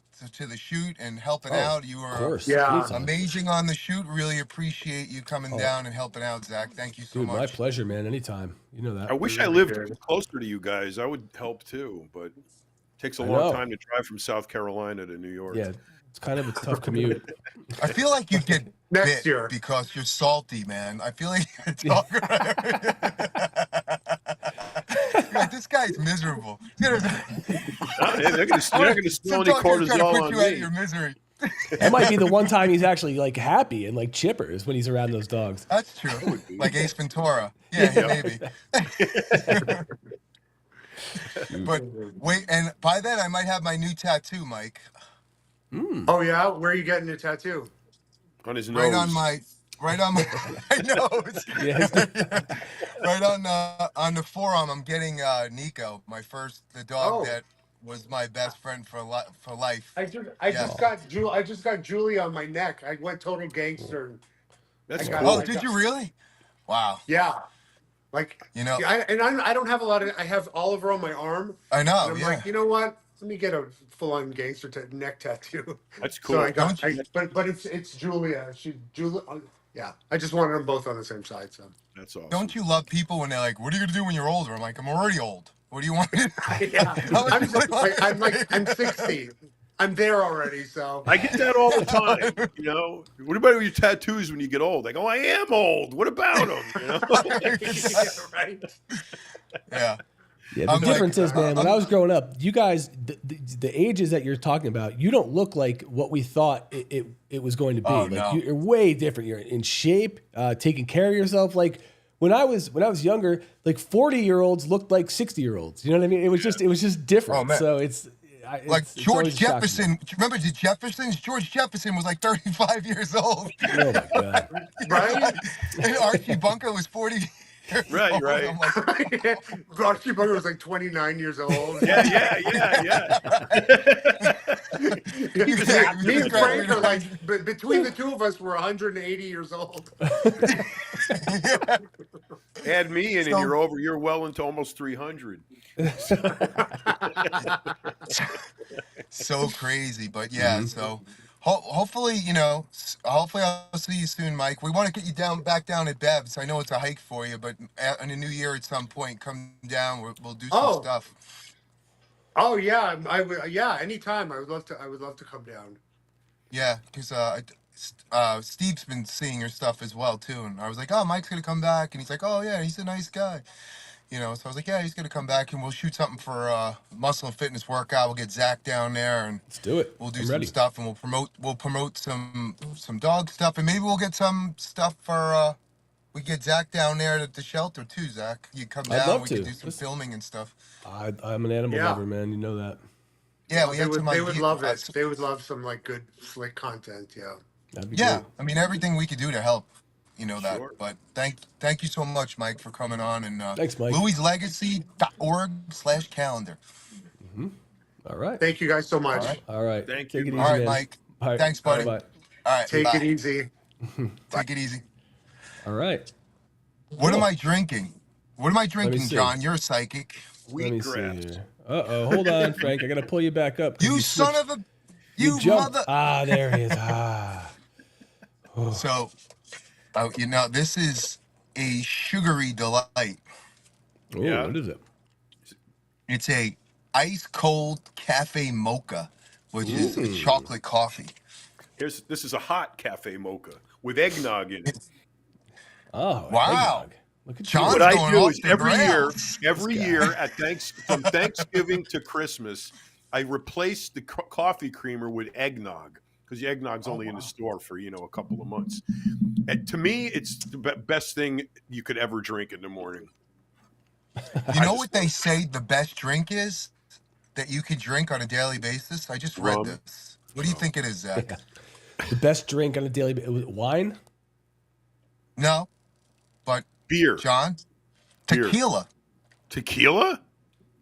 shoot and helping out. You Of were course. Yeah. Anytime. amazing on the shoot. Really appreciate you coming down and helping out, Zach. Thank you so Dude, much. my pleasure, man. Anytime. You know that. I wish I lived closer to you guys. I would help too, but it takes a long time to drive from South Carolina to New York. Yeah, it's kind of a tough commute. I feel like you get Next bit year. because you're salty, man. I feel like you're talking like, this guy's miserable. They're not going to spill any Sometimes he's trying to cortisol put on you out of me. your misery. That might be the one time he's actually like happy and like chipper is when he's around those dogs. That's true. Like Ace Ventura. Yeah, maybe. But wait, and by then I might have my new tattoo, Mike. Oh yeah, where are you getting your tattoo? On his nose. Right on my nose. Yes. Right on the forearm. I'm getting Nico, the dog that was my best friend for life. I just got Julie on my neck. I went total gangster. That's got- cool. Oh, did you really? Wow. Yeah, like You know, I don't have a lot of. I have Oliver on my arm. I know. And I'm Yeah. like, you know what? Let me get a full-on gangster neck tattoo. That's cool. So I got, Don't but it's Julia. Yeah, I just wanted them both on the same side. So That's awesome. Don't you love people when they're like, "What are you gonna do when you're older?" I'm like, "I'm already old. What do you want me to do?" yeah, I'm 60. I'm there already. So I get that all the time. You know, what about your tattoos when you get old? Like, oh, I am old. What about them? You know? yeah, right. Yeah. Yeah, the I'm like, difference is, man, when I was growing up, you guys, the ages that you're talking about, you don't look like what we thought it was going to be. Oh, like no. you're way different. You're in shape, taking care of yourself. Like when I was younger, like 40-year-olds looked like 60-year-olds. You know what I mean? It was just different. Oh, man. So it's George always shocking. Jefferson. Remember the Jeffersons? George Jefferson was like 35 years old. Oh my god. Right? And Archie Bunker was 40 years Right, old. right. I'm like, Archie Bunker was like 29 years old. Yeah. he was- Me he was and Frank are graduated- like, between the two of us, we're 180 years old. Add me in, So- and you're well into almost 300. so crazy, but yeah. So hopefully, hopefully I'll see you soon, Mike. We want to get you back down at Bev's. I know it's a hike for you, but in the new year at some point, come down. We'll do some stuff. Oh yeah, yeah. Anytime, I would love to come down. Yeah, because Steve's been seeing your stuff as well too, and I was like, oh, Mike's gonna come back, and he's like, oh yeah, he's a nice guy. So I was like, yeah, he's gonna come back, and we'll shoot something for muscle and fitness workout. We'll get Zack down there, and Let's do it. we'll do I'm some ready. stuff, and we'll promote some dog stuff, and maybe we'll get some stuff for we get Zack down there at the shelter too. Zack, you come I'd down, love we to. can do some filming and stuff. I'm an animal Yeah. lover, man. You know that. Yeah, we They had would, some they would ideas. love it. They would love some like good slick content. Yeah. That'd be Yeah, great. I mean everything we could do to help, that. Sure. But thank you so much, Mike, for coming on. And Thanks, Mike. louislegacy.org/calendar. All right. Thank you guys so much. All right. All right. Thank Take you. it easy, All right, man. Mike. All right. Thanks, buddy. Bye-bye. All right, Take bye. it easy. Take it easy. All right. What am I drinking? What am I drinking, see. John? You're a psychic. Let me see Wheatgrass. here. Hold on, Frank. I gotta pull you back up. 'cause You son switched- of a you jumped. mother. Ah, there he is. Ah. So, this is a sugary delight. Ooh, Yeah. What is it? It's a ice cold cafe mocha, which is a chocolate coffee. This is a hot cafe mocha with eggnog in it. Oh, Wow. eggnog. Look at John's you. What I going do off is the every rails. year from Thanksgiving to Christmas, I replaced the coffee creamer with eggnog because the eggnog's only in the store for a couple of months. And to me, it's the best thing you could ever drink in the morning. You know what they say the best drink is that you can drink on a daily basis? I just read Rum. this. What do you think it is, Zach? Yeah. The best drink on a daily basis. Wine? No, but Beer. John, Beer. tequila. Tequila?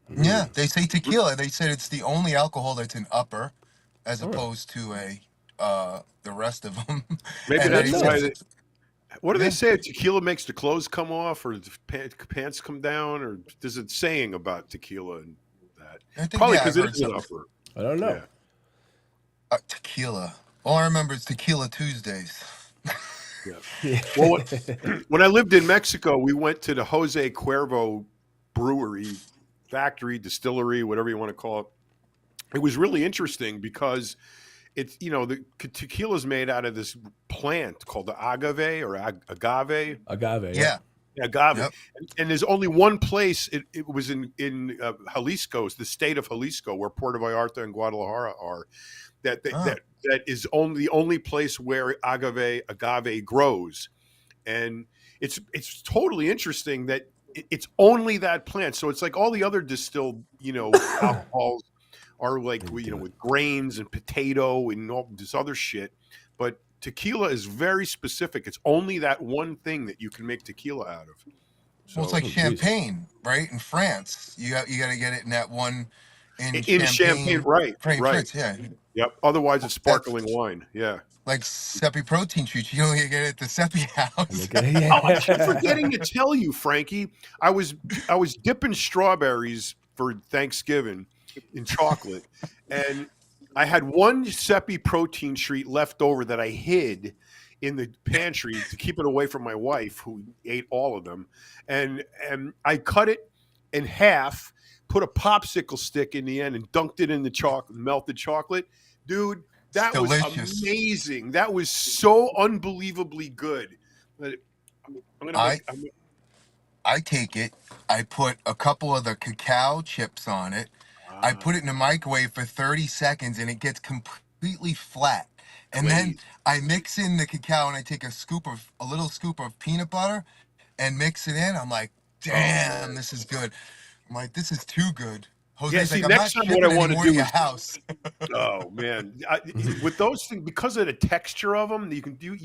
Yeah, they say tequila. They said it's the only alcohol that's an upper, as opposed to the rest of them. Maybe And that's they why. said What do they say? Tequila makes the clothes come off, or the pants come down, or there's a saying about tequila and that? I think, Probably yeah, because I've it heard is an something. upper. I don't know. Tequila. All I remember is Tequila Tuesdays. Yeah. Well, when I lived in Mexico, we went to the Jose Cuervo brewery, factory, distillery, whatever you want to call it. It was really interesting because it's the tequila is made out of this plant called the agave or agave. Agave. Yeah. Agave. Yep. And there's only one place. It was in Jalisco, the state of Jalisco, where Puerto Vallarta and Guadalajara are. That is the only place where agave grows, and it's totally interesting that it's only that plant. So it's like all the other distilled alcohols are like with grains and potato and all this other shit, but tequila is very specific. It's only that one thing that you can make tequila out of. So, Well, it's like champagne, right? In France, you got to get it in that one in champagne, right? France, yeah. Yep. Otherwise, it's sparkling wine. Yeah. Like Seppi protein treats, you only get it at the Seppi house. Oh, I keep forgetting to tell you, Frankie. I was dipping strawberries for Thanksgiving in chocolate, and I had one Seppi protein treat left over that I hid in the pantry to keep it away from my wife, who ate all of them. And I cut it in half, put a popsicle stick in the end, and dunked it in the melted chocolate. Dude, that was amazing. That was so unbelievably good. I take it, I put a couple of the cacao chips on it. I put it in the microwave for 30 seconds and it gets completely flat. And then I mix in the cacao and I take a little scoop of peanut butter and mix it in. I'm like, damn, this is good. I'm like, this is too good. Jose's like, I'm next not time what I want to do your is house. Oh man, with those things, because of the texture of them, you can do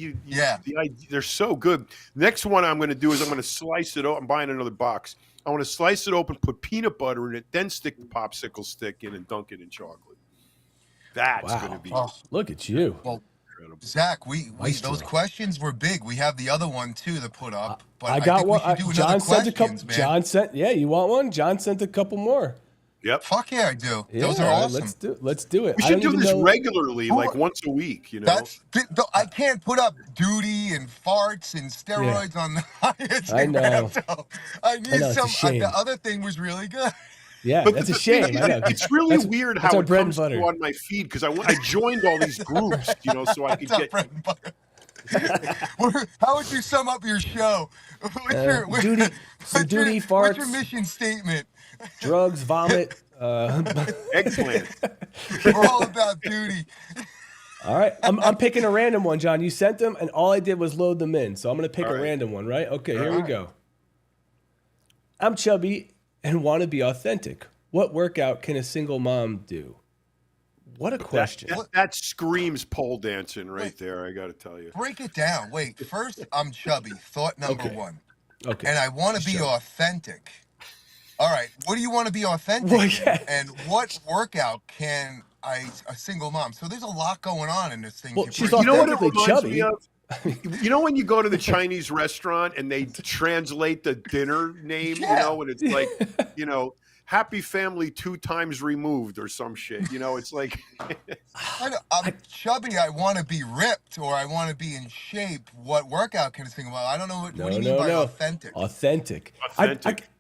they're so good. Next one I'm going to do is I'm going to slice it open. I'm buying another box. I want to slice it open, put peanut butter in it, then stick the popsicle stick in and dunk it in chocolate. That's going to be. Oh, look at you. Well, Zach, we those questions were big. We have the other one too to put up. But I got one. John sent a couple. John sent. Yeah, you want one? John sent a couple more. Yep. Fuck yeah, I do. Yeah, those are awesome. Let's do it. We should do this regularly, like once a week. I can't put up duty and farts and steroids on the highest. I know. I need some. The other thing was really good. Yeah, but that's a shame. I know. It's really weird how it comes on my feed because I joined all these groups, so I could get. Bread and butter. How would you sum up your show? Duty, farts. What's your mission statement? Drugs, vomit, eggplant. We're all about duty. All right, I'm picking a random one, John. You sent them, and all I did was load them in. So I'm going to pick a random one, right? Okay, here we go. I'm chubby and want to be authentic. What workout can a single mom do? What a question. That screams pole dancing right there, I got to tell you. Break it down. Wait, first, I'm chubby. Thought number one. Okay. And I want to be authentic. All right. What do you want to be authentic in? And what workout can a single mom? So there's a lot going on in this thing. Well, she's authentically chubby. You know when you go to the Chinese restaurant and they translate the dinner name, and it's like, Happy Family 2 times removed or some shit. It's like I'm chubby. I want to be ripped or I want to be in shape. What workout can I think about? I don't know. What do you mean by authentic? Authentic. I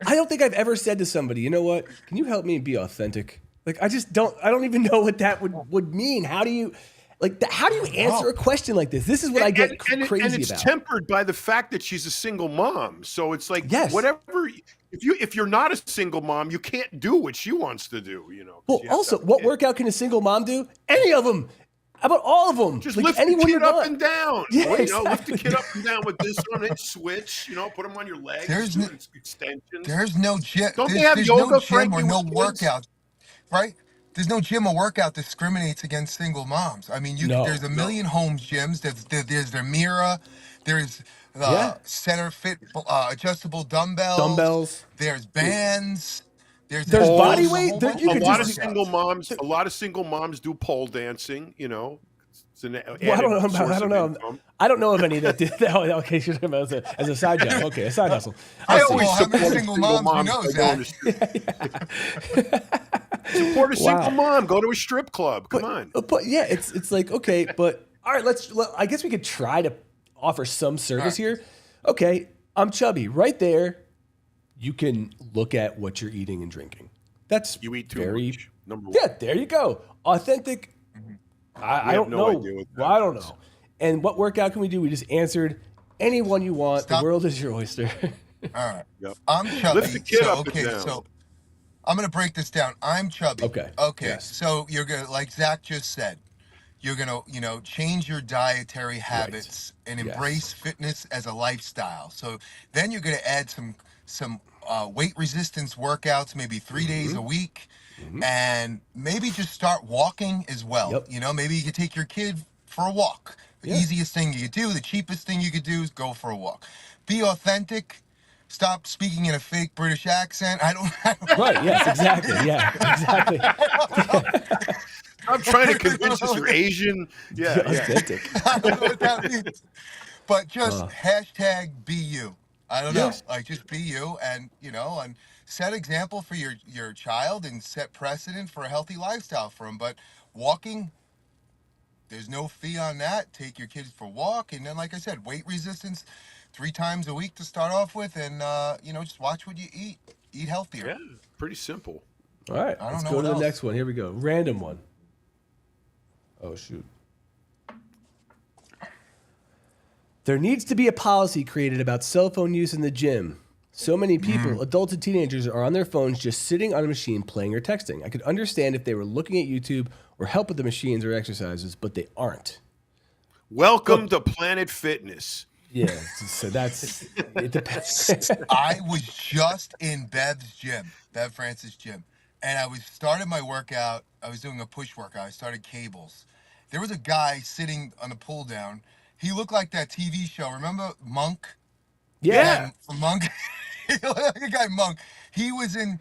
don't think I've ever said to somebody, you know what? Can you help me be authentic? Like I don't even know what that would mean. How do you Like, how do you answer know. a question like this? This is what I get crazy it's about. tempered by the fact that she's a single mom. So it's like Yes. whatever. If you're not a single mom, you can't do what she wants to do. You know. 'cause Well, you have to also, have a what kid. workout can a single mom do? Any of them. How about all of them? Just like lift the anyone you kid up want. and down. Yeah, Well, you know, lift the exactly. kid up and down with this on it. Switch. You know, put them on your legs. There's Do no, extensions. there's no gym. Don't they have There's yoga, no gym Frankie, or no with kids? workout, right? There's no gym or workout discriminates against single moms. I mean, there's a No. million home gyms. There's the Mira, there's Yeah. center fit adjustable dumbbells. Dumbbells. There's bands. There's There's body a weight. whole There, bunch you A of could lot just of do, single moms. A lot of single moms do pole dancing. You know, it's an well, I don't know. added source I don't of know. income. I don't know of any that did that. Oh, okay, you're talking about as a side job. Okay, a side hustle. I I First of always all, how many support single moms we know, by Zach? going to support a Wow. single mom. Go to a strip club. Come on. But yeah, it's like, okay, but all right, I guess we could try to offer some service here. Okay, I'm chubby. Right there, you can look at what you're eating and drinking. That's You eat too very much. Number one. Yeah, there you go. Authentic. I have don't no know. idea what that Well, I don't means. know. And what workout can we do? We just answered any one you want. Stop. The world is your oyster. All right. Yep. I'm chubby. Lift the kid so, up and okay, down. so I'm gonna break this down. I'm chubby. Okay, Okay. yes. So you're gonna, like Zach just said, you're gonna, change your dietary habits and Yes. embrace fitness as a lifestyle. So then you're gonna add some weight resistance workouts, maybe 3 days a week, and maybe just start walking as well. Yep. Maybe you could take your kid for a walk. The Yeah. easiest thing you could do, the cheapest thing you could do is go for a walk. Be authentic. Stop speaking in a fake British accent. I don't Right, yes, exactly. Yeah, exactly. I'm trying to convince us you're Asian. Yeah. Authentic. I don't know what that means. But just hashtag be you. I don't Yes. know. Like just be you and and set example for your child and set precedent for a healthy lifestyle for them. But walking, there's no fee on that. Take your kids for a walk, and then like I said, weight resistance 3 times a week to start off with, and just watch what you eat. Eat healthier. Yeah. Pretty simple. All right, I don't let's know go what to the else. next one. Here we go. Random one. Oh, shoot. There needs to be a policy created about cell phone use in the gym. So many people, adults and teenagers, are on their phones just sitting on a machine playing or texting. I could understand if they were looking at YouTube or help with the machines or exercises, but they aren't. Welcome to Planet Fitness. Yeah, so it depends. I was just in Bev Francis' gym, and I started my workout. I was doing a push workout. I started cables. There was a guy sitting on the pull down. He looked like that TV show. Remember Monk? Yeah. And from Monk, he looked like a guy Monk. He was in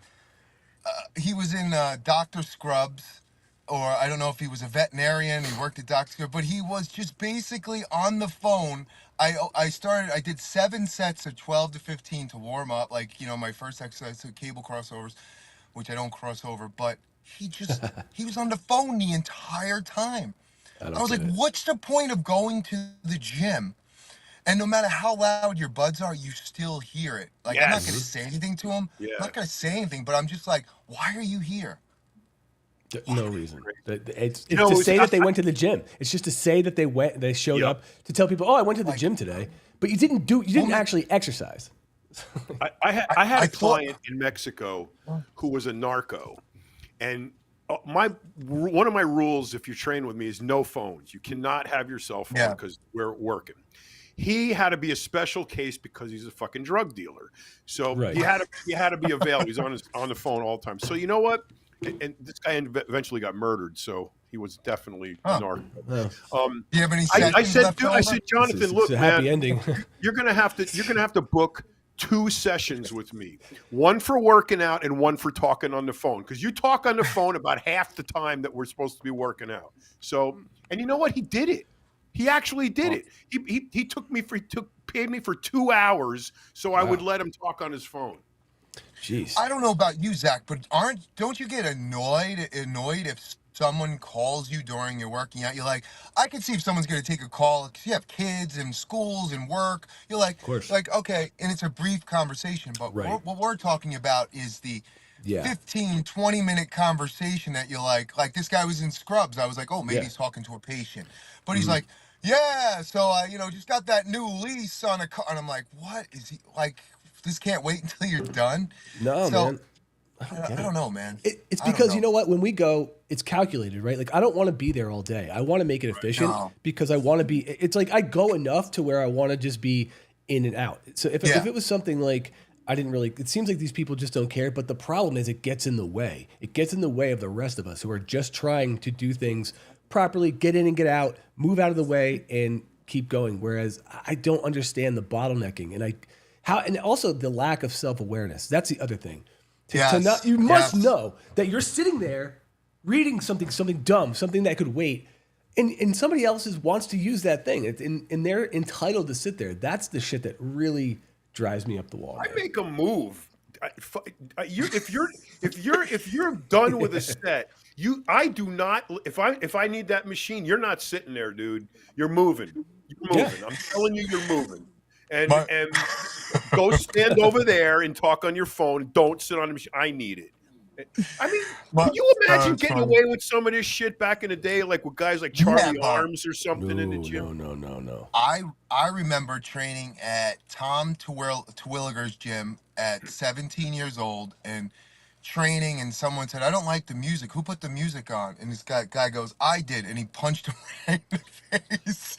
Dr. Scrubs, or I don't know if he was a veterinarian. He worked at Dr. Scrubs, but he was just basically on the phone. I did 7 sets of 12 to 15 to warm up, like my first exercise, so cable crossovers, which I don't cross over, but he was on the phone the entire time. I was like, what's the point of going to the gym? And no matter how loud your buds are, you still hear it. Like, I'm not Yes. going to say anything to him. Yeah. I'm not going to say anything, but I'm just like, why are you here? No reason. It's know, to it's- say that they went to the gym. It's just to say that they showed Yep. up to tell people, oh, I went to the gym today. But you didn't actually exercise. I had I a thought- client in Mexico who was a narco, and one of my rules if you train with me is no phones. You cannot have your cell phone Yeah. because we're working. He had to be a special case because he's a fucking drug dealer. So Right. he had to be available. He's on the phone all the time. So you know what? And this guy eventually got murdered. So he was definitely a narco. Oh, Do you have any I sessions said, left dude, over? I said, Jonathan, it's look, a happy man, ending. you're gonna have to book 2 sessions with me, one for working out and one for talking on the phone, because you talk on the phone about half the time that we're supposed to be working out. So, and you know what? He did it. He actually did it. He paid me for 2 hours so I would let him talk on his phone. Jeez. I don't know about you, Zach, but don't you get annoyed if someone calls you during your working out? You're like, I can see if someone's going to take a call because you have kids and schools and work. You're like, course. okay, and it's a brief conversation. But Right. what we're talking about is the Yeah. 15, 20-minute conversation that you're like this guy was in Scrubs. I was like, oh, maybe Yeah. he's talking to a patient. But he's like, yeah, so I, just got that new lease on a car. And I'm like, what is he like? This can't wait until you're done. No, So man. I don't get I it. don't know, man. It's I don't because you know. know what? When we go, it's calculated, right? Like I don't want to be there all day. I want to make it efficient No. because I want to be. It's like I go enough to where I want to just be in and out. So if Yeah. it was something like I didn't really, it seems like these people just don't care. But the problem is, it gets in the way. It gets in the way of the rest of us who are just trying to do things properly, get in and get out, move out of the way, and keep going. Whereas I don't understand the bottlenecking, and also the lack of self awareness. That's the other thing. To not, Yes. you must Yes. know that you're sitting there reading something dumb, something that could wait, and somebody else wants to use that thing, and they're entitled to sit there. That's the shit that really drives me up the wall. I Man. make a move. If you're done with a set, I do not. If I need that machine, you're not sitting there, dude. You're moving. You're moving. I'm telling you, you're moving. And But- and go stand over there and talk on your phone. Don't sit on the machine. I need it. I mean, But- can you imagine it's getting funny. away with some of this shit back in the day, like with guys like Charlie but- Arms or something in the gym? No. I remember training at Tom Terwilliger's gym at 17 years old and training, and someone said, I don't like the music. Who put the music on? And this guy goes, I did. And he punched him right in the face.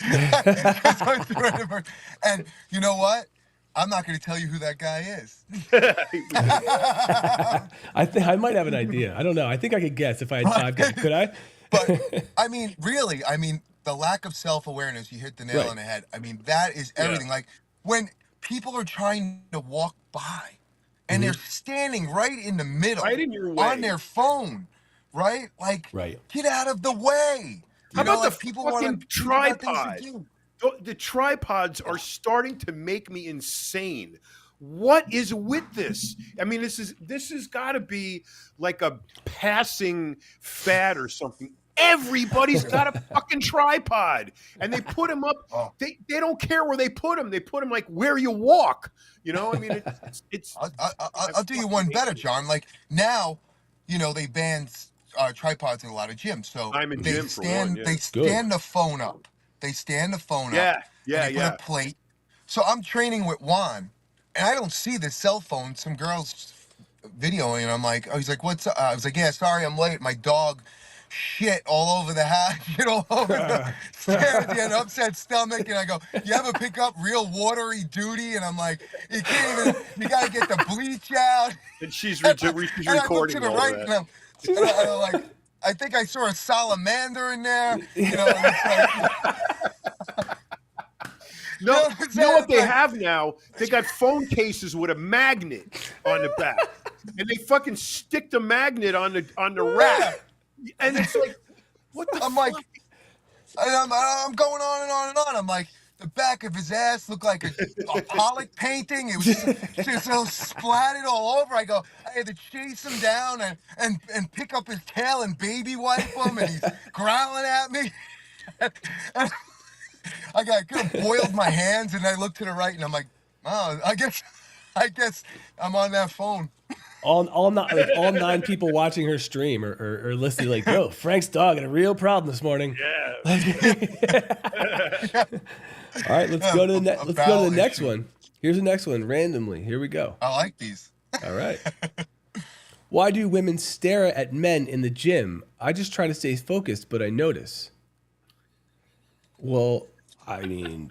And you know what? I'm not going to tell you who that guy is. I think I might have an idea. I don't know. I think I could guess if I had 5 guys. Could I? But I mean, really, the lack of self-awareness, you hit the nail Right. on the head. I mean, that is everything. Like when people are trying to walk by and they're standing right in the middle, Right in your way. on their phone, right? Like, Right. get out of the way. How about the fucking tripod? The tripods are starting to make me insane. What is with this? I mean, this has got to be like a passing fad or something. Everybody's got a fucking tripod, and they put them up. Oh. They don't care where they put them. They put them like where you walk. You know, I mean, it's. I'll do you one better, John. Like now, they banned tripods in a lot of gyms. So I'm in they gym for stand, one, yeah. they stand the phone up. They stand the phone up. Yeah, and they put a plate. So I'm training with Juan, and I don't see the cell phone. Some girl's videoing, and I'm like, oh, he's like, what's up? I was like, yeah, sorry, I'm late. My dog shit all over the house, shit all over the stairs. He had an upset stomach, and I go, you ever pick up real watery duty? And I'm like, you can't even. You gotta get the bleach out. And she's And I look recording to the all right, that. and I'm like, I think I saw a salamander in there. And it's like, No, it's you know what they like- have now? They got phone cases with a magnet on the back, and they fucking stick the magnet on the rack, and it's like, what the? I'm fuck? like, and I'm going on and on and on. I'm like, the back of his ass looked like a Pollock painting. It was just so splattered all over. I go, I had to chase him down and pick up his tail and baby wipe him, and he's growling at me. And I could have boiled my hands, and I looked to the right, and I'm like, oh, I guess I'm on that phone. All 9 people watching her stream or listening, like, yo, Frank's dog had a real problem this morning. Yeah. All right, let's go to the a let's go to bowel the next issue. one. Here's the next one randomly. Here we go. I like these. All right. Why do women stare at men in the gym? I just try to stay focused, but I notice. Well, I mean,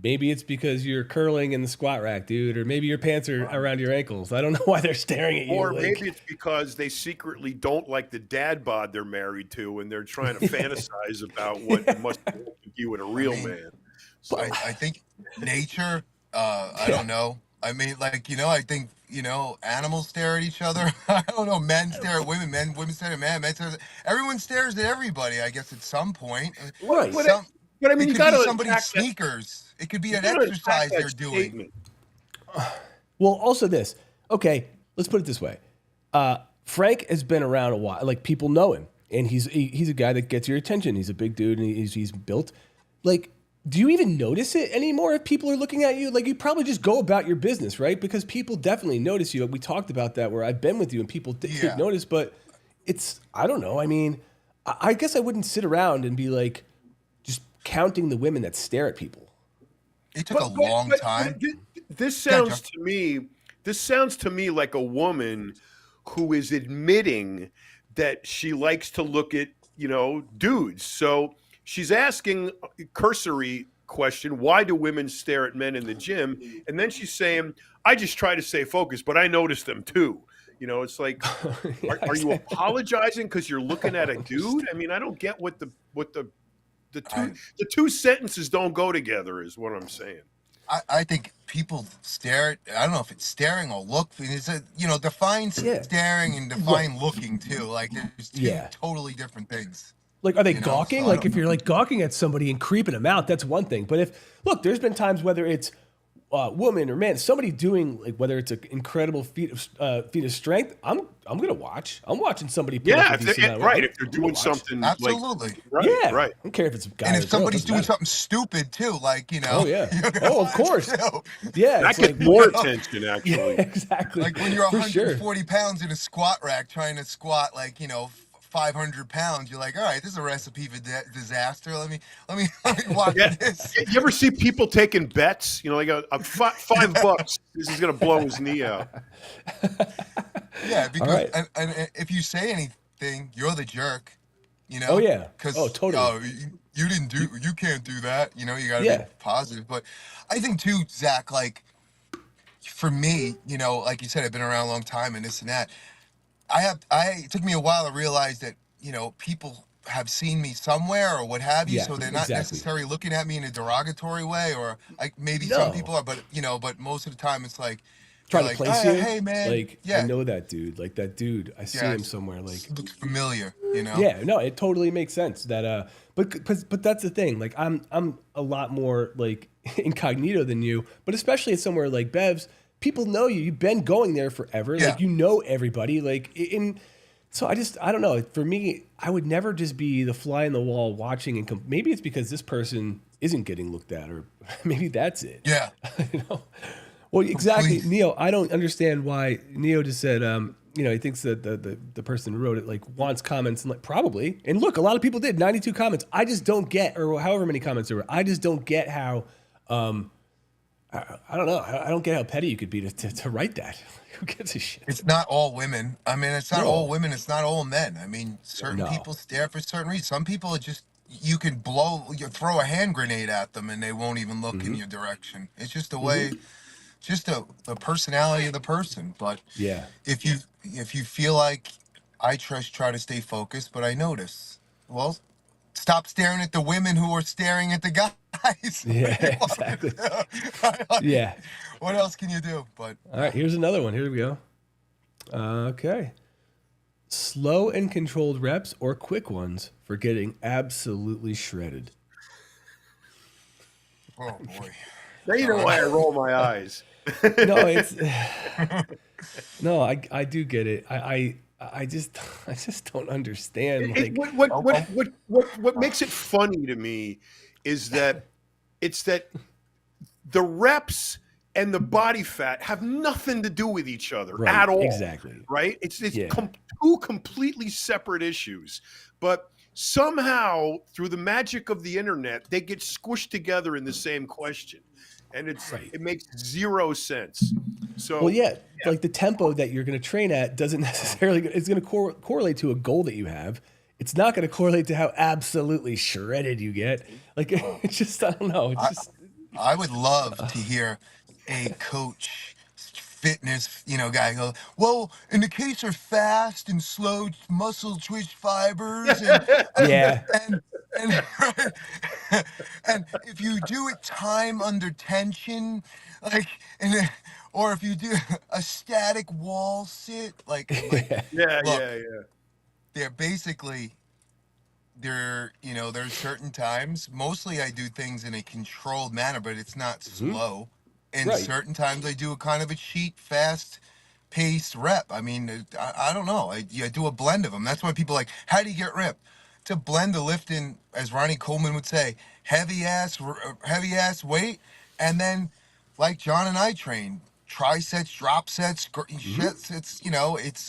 maybe it's because you're curling in the squat rack, dude, or maybe your pants are around your ankles. I don't know why they're staring at you. Or like- maybe it's because they secretly don't like the dad bod they're married to, and they're trying to fantasize about what it must be like to be with a real man. So, I think nature, I don't know. I mean, like, I think, animals stare at each other. I don't know. Men stare at women. Women stare at men. Everyone stares at everybody, I guess, at some point. Right. But, Some- but I mean, it you could got be to somebody's sneakers. It could be an exercise they're doing. Well, also this. Okay, let's put it this way. Frank has been around a while. Like, people know him, and he's a guy that gets your attention. He's a big dude, and he's built. Like, do you even notice it anymore if people are looking at you? Like, you probably just go about your business, right? Because people definitely notice you. We talked about that where I've been with you and people take Yeah. notice, but I don't know. I mean, I guess I wouldn't sit around and be like just counting the women that stare at people. It took a long time. This Yeah, sounds to me. This sounds to me like a woman who is admitting that she likes to look at dudes. So she's asking a cursory question: why do women stare at men in the gym? And then she's saying, "I just try to stay focused, but I notice them too." It's like, Yeah, are you apologizing because you're looking at a dude? I mean, I don't get what the I, two sentences don't go together. Is what I'm saying. I think people stare at, I don't know if it's staring or look. It's define yeah, staring and define looking too. Like there's two yeah. totally different things. Like, are they So gawking? I Like, don't if know. you're like gawking at somebody and creeping them out, that's one thing. But look, there's been times whether it's woman or man, somebody doing like whether it's an incredible feat of strength, I'm gonna watch. I'm watching somebody put up Yeah, a decent amount of right. work. If they're I'm gonna doing watch. something like Absolutely. right, Yeah, right. I don't care if it's a guy And or a if girl. It somebody's doesn't doing matter. something stupid too, like, Oh yeah. you're gonna Oh, of watch course. too. Yeah, That it's gets like more attention, yeah, actually. exactly. Like when you're For sure. 140 pounds in a squat rack trying to squat like 500 pounds, you're like, all right, this is a recipe for disaster. Let me watch Yeah. this. You ever see people taking bets? Like $5. This is going to blow his knee out. Yeah, All because right. and if you say anything, you're the jerk. Oh yeah. Oh, Because totally. you didn't do, you can't do that. You got to be Yeah. positive. But I think too, Zach, like for me, like you said, I've been around a long time and this and that. It took me a while to realize that, people have seen me somewhere or what have you, Yeah. so they're not Exactly. necessarily looking at me in a derogatory way, or like maybe some No. people are, but most of the time it's like they're Trying to like, place hey, you. hey man, Like, I yeah, know that dude. Like that dude. I seen yeah, him somewhere. Like, looks familiar. yeah, no, it totally makes sense that but that's the thing. Like I'm a lot more like incognito than you, but especially at somewhere like Bev's, people know you. You've been going there forever. Yeah. Like you know everybody. Like in so I don't know. For me, I would never just be the fly in the wall watching and maybe it's because this person isn't getting looked at or maybe that's it. Yeah, You know? Well, exactly, please. Neo. I don't understand why Neo just said, he thinks that the person who wrote it like wants comments and like probably. And look, a lot of people did 92 comments. I just don't get, or however many comments there were. I just don't get how. I don't know. I don't get how petty you could be to write that. Who gives a shit? It's not all women. I mean, it's not all No, women. It's not all men. I mean, certain no. people stare for certain reasons. Some people are just, you can you throw a hand grenade at them and they won't even look in Hmm. your direction. It's just the Hmm. way, just the personality of the person. But Yeah. if you feel like I try to stay focused, but I notice, well, stop staring at the women who are staring at the guys. Yeah. What do you want me Exactly. to do? Yeah. What else can you do? But All right. Here's another one. Here we go. Okay. Slow and controlled reps or quick ones for getting absolutely shredded. oh boy. Now you know why I roll my eyes. No, it's no. I do get it. I just don't understand. It, Like, what makes it funny to me is that it's that the reps and the body fat have nothing to do with each other right? at all. Exactly. Right? It's Yeah. two completely separate issues, but somehow through the magic of the internet, they get squished together in the same question, and Right. it makes zero sense. So Well, yeah. Like the tempo that you're going to train at doesn't necessarily. It's going to correlate to a goal that you have. It's not going to correlate to how absolutely shredded you get. Like it's just I don't know. It's just I would love to hear a coach fitness, guy go, well, in the case of fast and slow muscle twitch fibers yeah. and and, and if you do it time under tension, like or if you do a static wall sit, like yeah, look, yeah, yeah. they're basically there's certain times, mostly I do things in a controlled manner, but it's not Mhm. slow. And Right. certain times I do a kind of a cheat, fast paced rep. I mean, I don't know. I do a blend of them. That's why people are like, how do you get ripped? to blend the lifting, as Ronnie Coleman would say, heavy ass weight, and then like John and I train, trisets, drop sets, shits.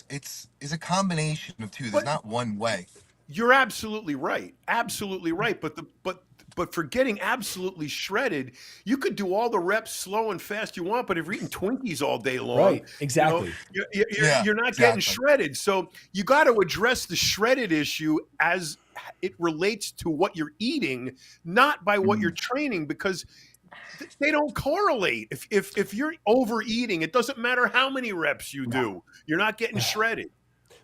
It's it's a combination of two. There's But not one way. you're absolutely right. Absolutely right. But for getting absolutely shredded, you could do all the reps slow and fast you want, but if you're eating Twinkies all day long, Right, exactly. you're not getting shredded. So you got to address the shredded issue as it relates to what you're eating, not by what you're training, because they don't correlate. If you're overeating, it doesn't matter how many reps you do, you're not getting shredded.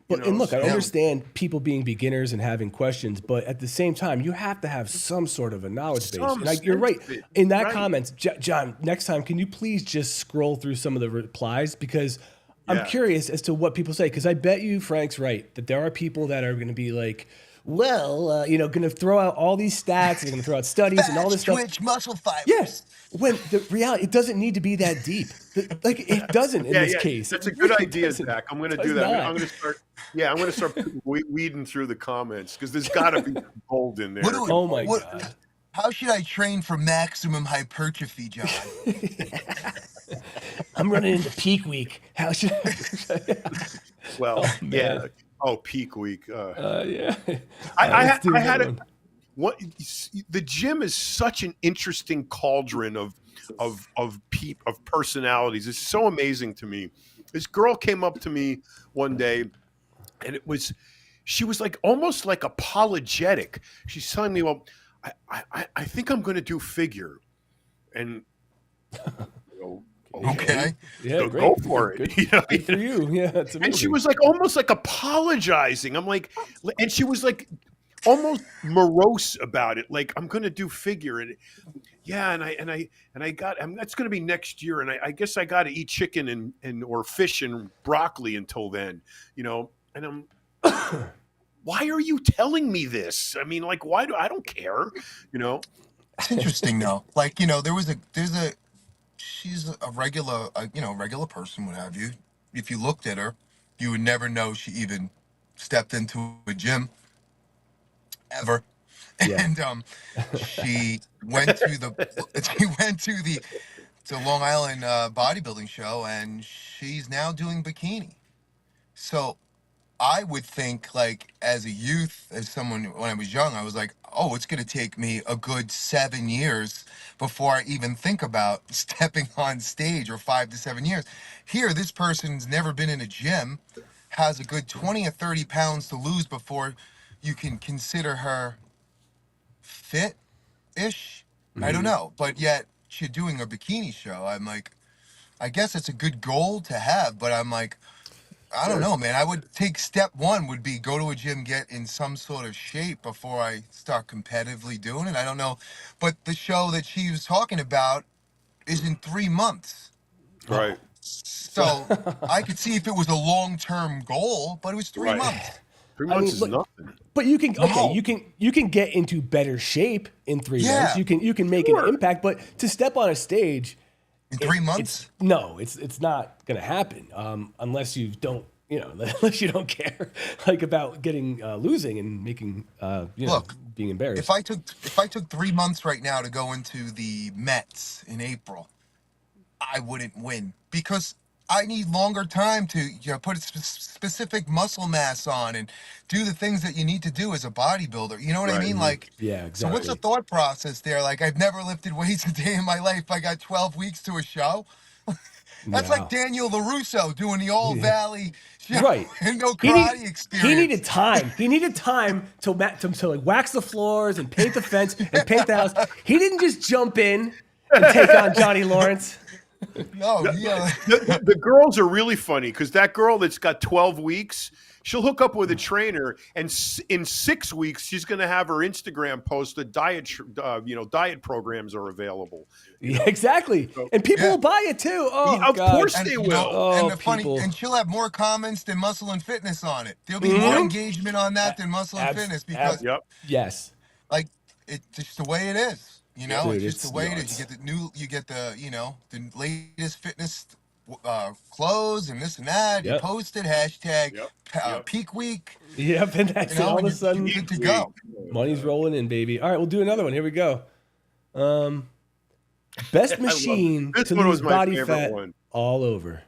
But and look, I so- understand people being beginners and having questions, but at the same time, you have to have some sort of a knowledge base. Some And you're right. sense of it, In that right. comments, John, next time, can you please just scroll through some of the replies? Because I'm Yeah. curious as to what people say. Because I bet you Frank's right, that there are people that are going to be like, well, going to throw out all these stats, they're going to throw out studies and all this stuff. Twitch muscle fibers. Yes. When the reality, it doesn't need to be that deep. Like it doesn't in this case. That's a It good really idea, doesn't. Zach. I'm going to It do does that. not. I'm going to start. Yeah, I'm going to start weeding through the comments because there's got to be some gold in there. Oh my God. How should I train for maximum hypertrophy, John? I'm running into peak week. How should I? Well, man. yeah. Oh, peak week. Yeah. I Let's do had another one. what the gym is such an interesting cauldron of personalities. It's so amazing to me. This girl came up to me one day, and she was like almost like apologetic. She's telling me, "Well, I think I'm going to do figure," and Okay. Yeah, go for it. Good, You know? good for you. Yeah, that's amazing. And she was like almost like apologizing. I'm like, and she was like almost morose about it. Like, I'm going to do figure, and yeah, that's going to be next year, and I guess I got to eat chicken and or fish and broccoli until then, And I'm, why are you telling me this? I mean, like, why I don't care, It's interesting though. Like, she's a regular, regular person, what have you. If you looked at her, you would never know she even stepped into a gym ever. Yeah. And she went to the Long Island bodybuilding show, and she's now doing bikini. So I would think, like, as a youth, as someone, when I was young, I was like, oh, it's going to take me a good 7 years before I even think about stepping on stage, or 5 to 7 years. Here, this person's never been in a gym, has a good 20 or 30 pounds to lose before you can consider her fit-ish. I don't know. But yet, she's doing a bikini show. I'm like, I guess it's a good goal to have, but I'm like, I don't know, man. I would take step one would be go to a gym, get in some sort of shape before I start competitively doing it. I don't know. But the show that she was talking about is in 3 months. right. So I could see if it was a long-term goal, but it was 3 Right. months. 3 months is look, nothing. But you can No. you can get into better shape in 3 Yeah. months. You can make Sure. an impact, but to step on a stage, In 3 months? it's not going to happen unless you don't unless you don't care like about getting losing and making Look, being embarrassed. If I took 3 months right now to go into the Mets in April, I wouldn't win because I need longer time to put a specific muscle mass on and do the things that you need to do as a bodybuilder. You know what I Right. mean? Like, Yeah, so what's the exactly. thought process there? Like, I've never lifted weights a day in my life. I got 12 weeks to a show. That's No. like Daniel LaRusso doing the All Valley show Right. and no He karate need- experience. He needed time. He needed time to like wax the floors and paint the fence and paint the house. He didn't just jump in and take on Johnny Lawrence. No, yeah. The girls are really funny because that girl that's got 12 weeks, she'll hook up with a trainer, and in 6 weeks she's going to have her Instagram post that diet programs are available. Yeah, exactly. And people will buy it too. Oh, Of God. course And, they you will. know, Oh, and the funny, people. and she'll have more comments than Muscle and Fitness on it. There'll be more engagement on that than Muscle and Fitness because, Yep. Yes. like, it's just the way it is. Dude, it's just it's the way nuts. it is. You get the latest fitness clothes and this and that. You Yep. post it, hashtag Yep. Yep. peak week, Yep, and that's you know, it. All of and a sudden, you're good to go. money's rolling in, baby. All right, we'll do another one. Here we go. Best machine this to one lose was my body favorite fat one. all over.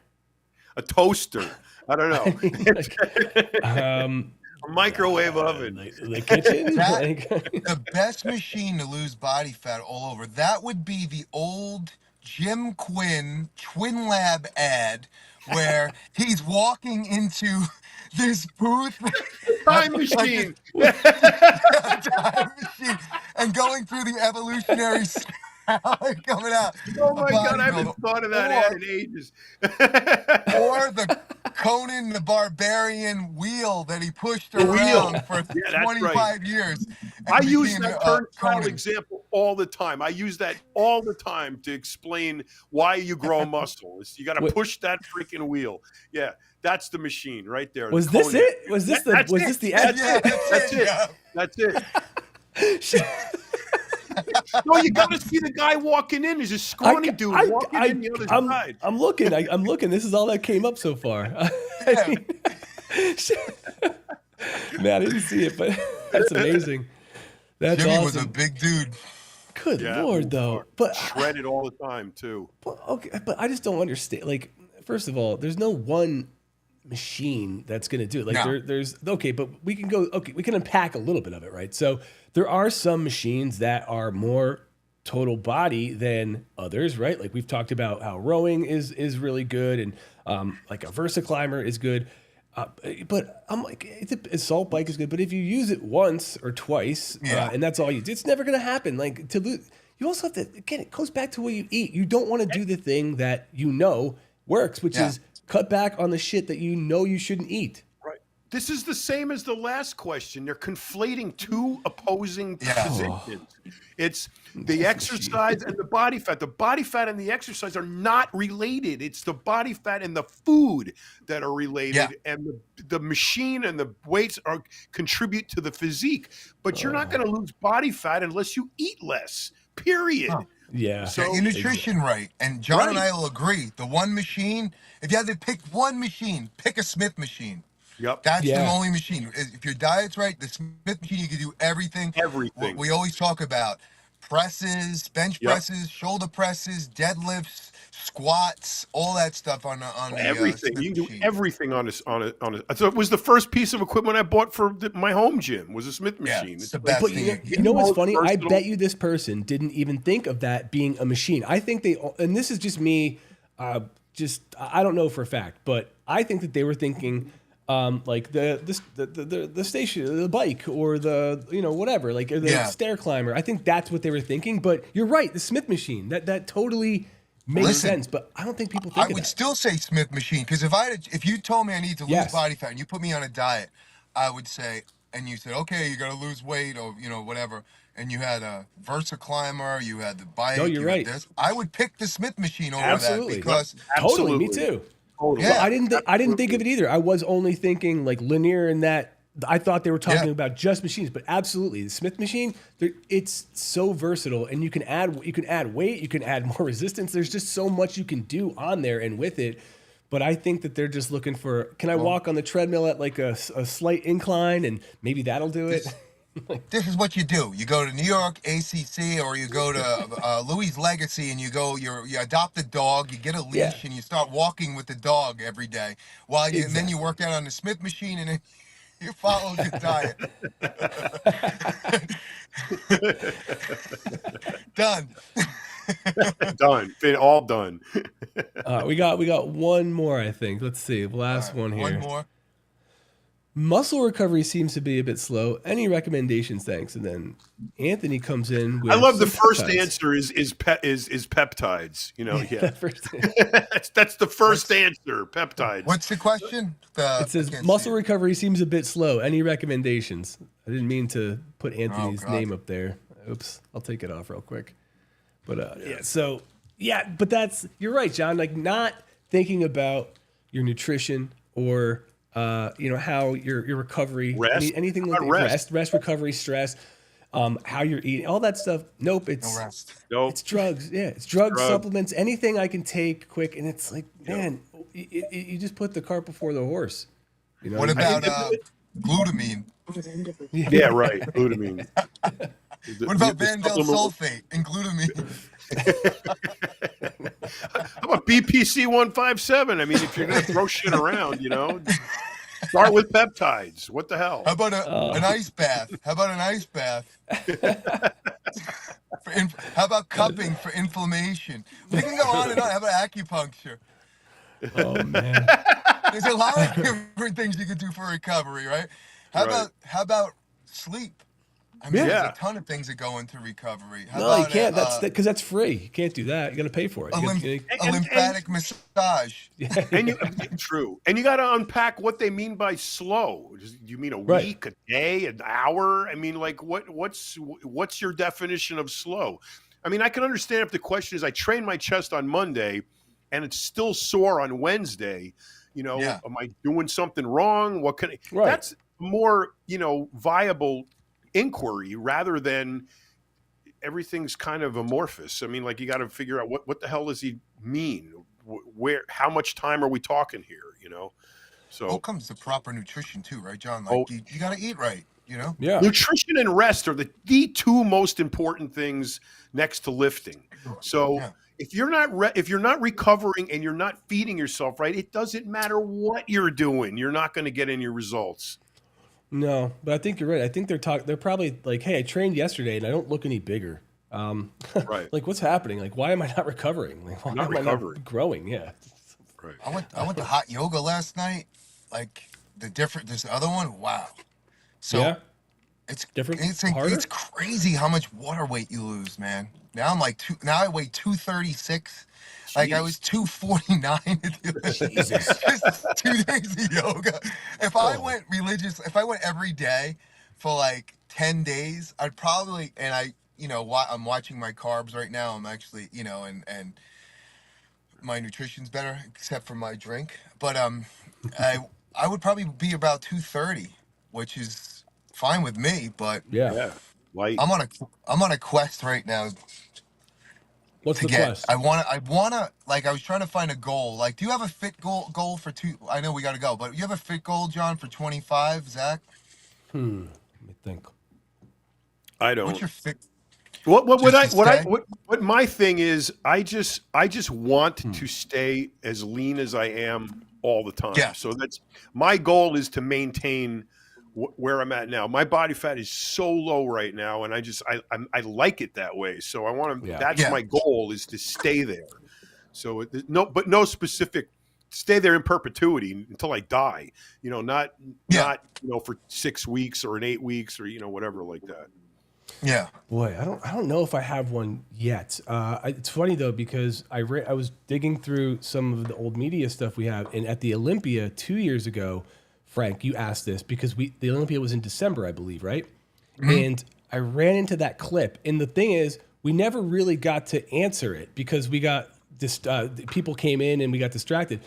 A toaster. I don't know. I mean, like, A microwave oven. the kitchen. That- Like, The best machine to lose body fat all over, that would be the old Jim Quinn Twin Lab ad where he's walking into this booth. Time like machine. a time machine and going through the evolutionary salad coming out. Oh a my God, I haven't bodybuilder. thought of that ad in ages. Or the Conan the Barbarian wheel that he pushed The wheel. around for Yeah, that's 25 right. years. and I use became, that turnstile Conan. example all the time. I use that all the time to explain why you grow muscle. You got to Wait. push that freaking wheel. Yeah, that's the machine right there. was the this Conan. it? Was this the? That's Was it. this the ad? Yeah, That's it. yeah. That's it. No, you got to see the guy walking in. He's a scrawny dude walking in the other side. I'm looking. I'm looking. This is all that came up so far. Yeah. Man, I didn't see it, but that's amazing. That's Jimmy awesome. was a big dude. Good Yeah, Lord, though. But shredded all the time too. okay, but I just don't understand. Like, first of all, there's no one machine that's going to do it. Like, No. there's okay, but we can go. Okay, we can unpack a little bit of it, right? So there are some machines that are more total body than others, right? Like we've talked about how rowing is really good, and like a Versa climber is good. But I'm like, a salt bike is good, but if you use it once or twice, Yeah. and that's all you do, it's never going to happen. Like to lose, you also have to, again, it goes back to what you eat. You don't want to do the thing that you know works, which Yeah. is cut back on the shit that you know you shouldn't eat. Right. This is the same as the last question. They're conflating two opposing Yeah. positions. It's the exercise and the body fat. The body fat and the exercise are not related. It's the body fat and the food that are related, Yeah. and the machine and the weights are contribute to the physique. But you're not going to lose body fat unless you eat less. Period. Huh. Yeah. Get So your nutrition right. And John and Right. I will agree. The one machine, if you had to pick one machine, pick a Smith machine. Yep. That's Yeah. the only machine. If your diet's right, the Smith machine, you can do everything. Everything. We always talk about presses, bench Yep. presses, shoulder presses, deadlifts, squats, all that stuff on the Everything. Smith You can do machine. everything on this. So it was the first piece of equipment I bought for my home gym was a Smith Yeah, machine. it's the best But thing. you know what's most funny? I versatile- bet you this person didn't even think of that being a machine. I think they, and this is just me, I don't know for a fact, but I think that they were thinking like the station, the bike, or the whatever, like or the Yeah. stair climber. I think that's what they were thinking. But you're right, the Smith machine that totally makes Listen, sense. But I don't think people think I of would that. still say Smith machine because if you told me I need to lose Yes. body fat and you put me on a diet, I would say, and you said, okay, you got to lose weight or whatever, and you had a Versa climber, you had the bike, No, you're you had right. this, I would pick the Smith machine over Absolutely. that because Totally, me Absolutely. too. Totally. Yeah. I didn't think of it either. I was only thinking like linear in that I thought they were talking Yeah. about just machines, but absolutely the Smith machine, it's so versatile, and you can add weight, you can add more resistance. There's just so much you can do on there and with it. But I think that they're just looking for, can I walk on the treadmill at like a slight incline, and maybe that'll do it. this is what you do. You go to New York ACC or you go to Louis Legacy and you adopt a dog, you get a leash Yeah. and you start walking with the dog every day and then you work out on the Smith machine and then you follow your diet. Done. Done. All done. We got one more, I think. Let's see, last one here. One more. Muscle recovery seems to be a bit slow. Any recommendations? Thanks. And then Anthony comes in with I love the some first peptides. answer is peptides. Yeah. First- That's the first answer. Peptides. What's the question? It I says can't muscle see it. recovery seems a bit slow. Any recommendations? I didn't mean to put Anthony's God. name up there. Oops, I'll take it off real quick. But but you're right, John. Like not thinking about your nutrition or how your recovery, Rest? anything How like about that, rest, recovery, stress. how you're eating, all that stuff. Nope, No rest. it's drugs. Yeah, it's drugs, Drug. supplements, anything I can take quick. And it's like, Yep. man, you just put the cart before the horse. You know, What you about just- glutamine? Yeah, right. Glutamine. What about The Vandel supplement- sulfate and glutamine? How about BPC 157? I mean, if you're gonna throw shit around, start with peptides. What the hell? How about an ice bath? How about an ice bath? How about cupping for inflammation? We can go on and on. How about acupuncture? oh man, There's a lot of different things you can do for recovery, right? Right. How about sleep? I mean, Yeah. there's a ton of things that go into recovery. How no, you about can't. That's because that's free. You can't do that. You got to pay for it. a, You lymph- gotta- a lymphatic massage? And true. And you got to unpack what they mean by slow. Do you mean a Right. week, a day, an hour? I mean, like what's your definition of slow? I mean, I can understand if the question is I train my chest on Monday and it's still sore on Wednesday. Yeah. Am I doing something wrong? What can I, Right. That's more, viable inquiry rather than everything's kind of amorphous. I mean, like you got to figure out what the hell does he mean? How much time are we talking here? So What comes to proper nutrition too, right, John? Like you got to eat right, yeah. nutrition and rest are the two most important things next to lifting. So Yeah. if you're not recovering and you're not feeding yourself right, it doesn't matter what you're doing. You're not going to get any results. No, but I think you're right. I think they're probably like, hey, I trained yesterday and I don't look any bigger. Right. Like, what's happening? Like, why am I not recovering? Like, why Not am I recovering. not growing? Yeah. Right. I went to hot yoga last night. Like this other one, wow. So Yeah. it's Different? It's Harder? it's crazy how much water weight you lose, man. Now I'm like now I weigh 236. Like I Jeez. was 249 Jesus. just 2 days of yoga. If I went religious, if I went every day for like 10 days, I'd probably, and I'm watching my carbs right now. I'm actually, and my nutrition's better except for my drink. But I would probably be about 230, which is fine with me. But Yeah. Yeah. Light. I'm on a quest right now What's to the get. quest? I wanna like I was trying to find a goal. Like, do you have a fit goal for two? I know we got to go, but you have a fit goal, John, for 25, Zach? Let me think. I don't. What's your fit? What Just to stay? what my thing is, I just want to stay as lean as I am all the time. Yeah. So that's my goal, is to maintain where I'm at now. My body fat is so low right now, and I like it that way. So I want to. Yeah. That's Yeah. my goal, is to stay there. So no specific. Stay there in perpetuity until I die. Not for 6 weeks or 8 weeks or whatever like that. Yeah. Boy, I don't know if I have one yet. It's funny though, because I was digging through some of the old media stuff we have, and at the Olympia 2 years ago, Frank, you asked this because the Olympia was in December, I believe, right? And I ran into that clip, and the thing is, we never really got to answer it because we got people came in and we got distracted.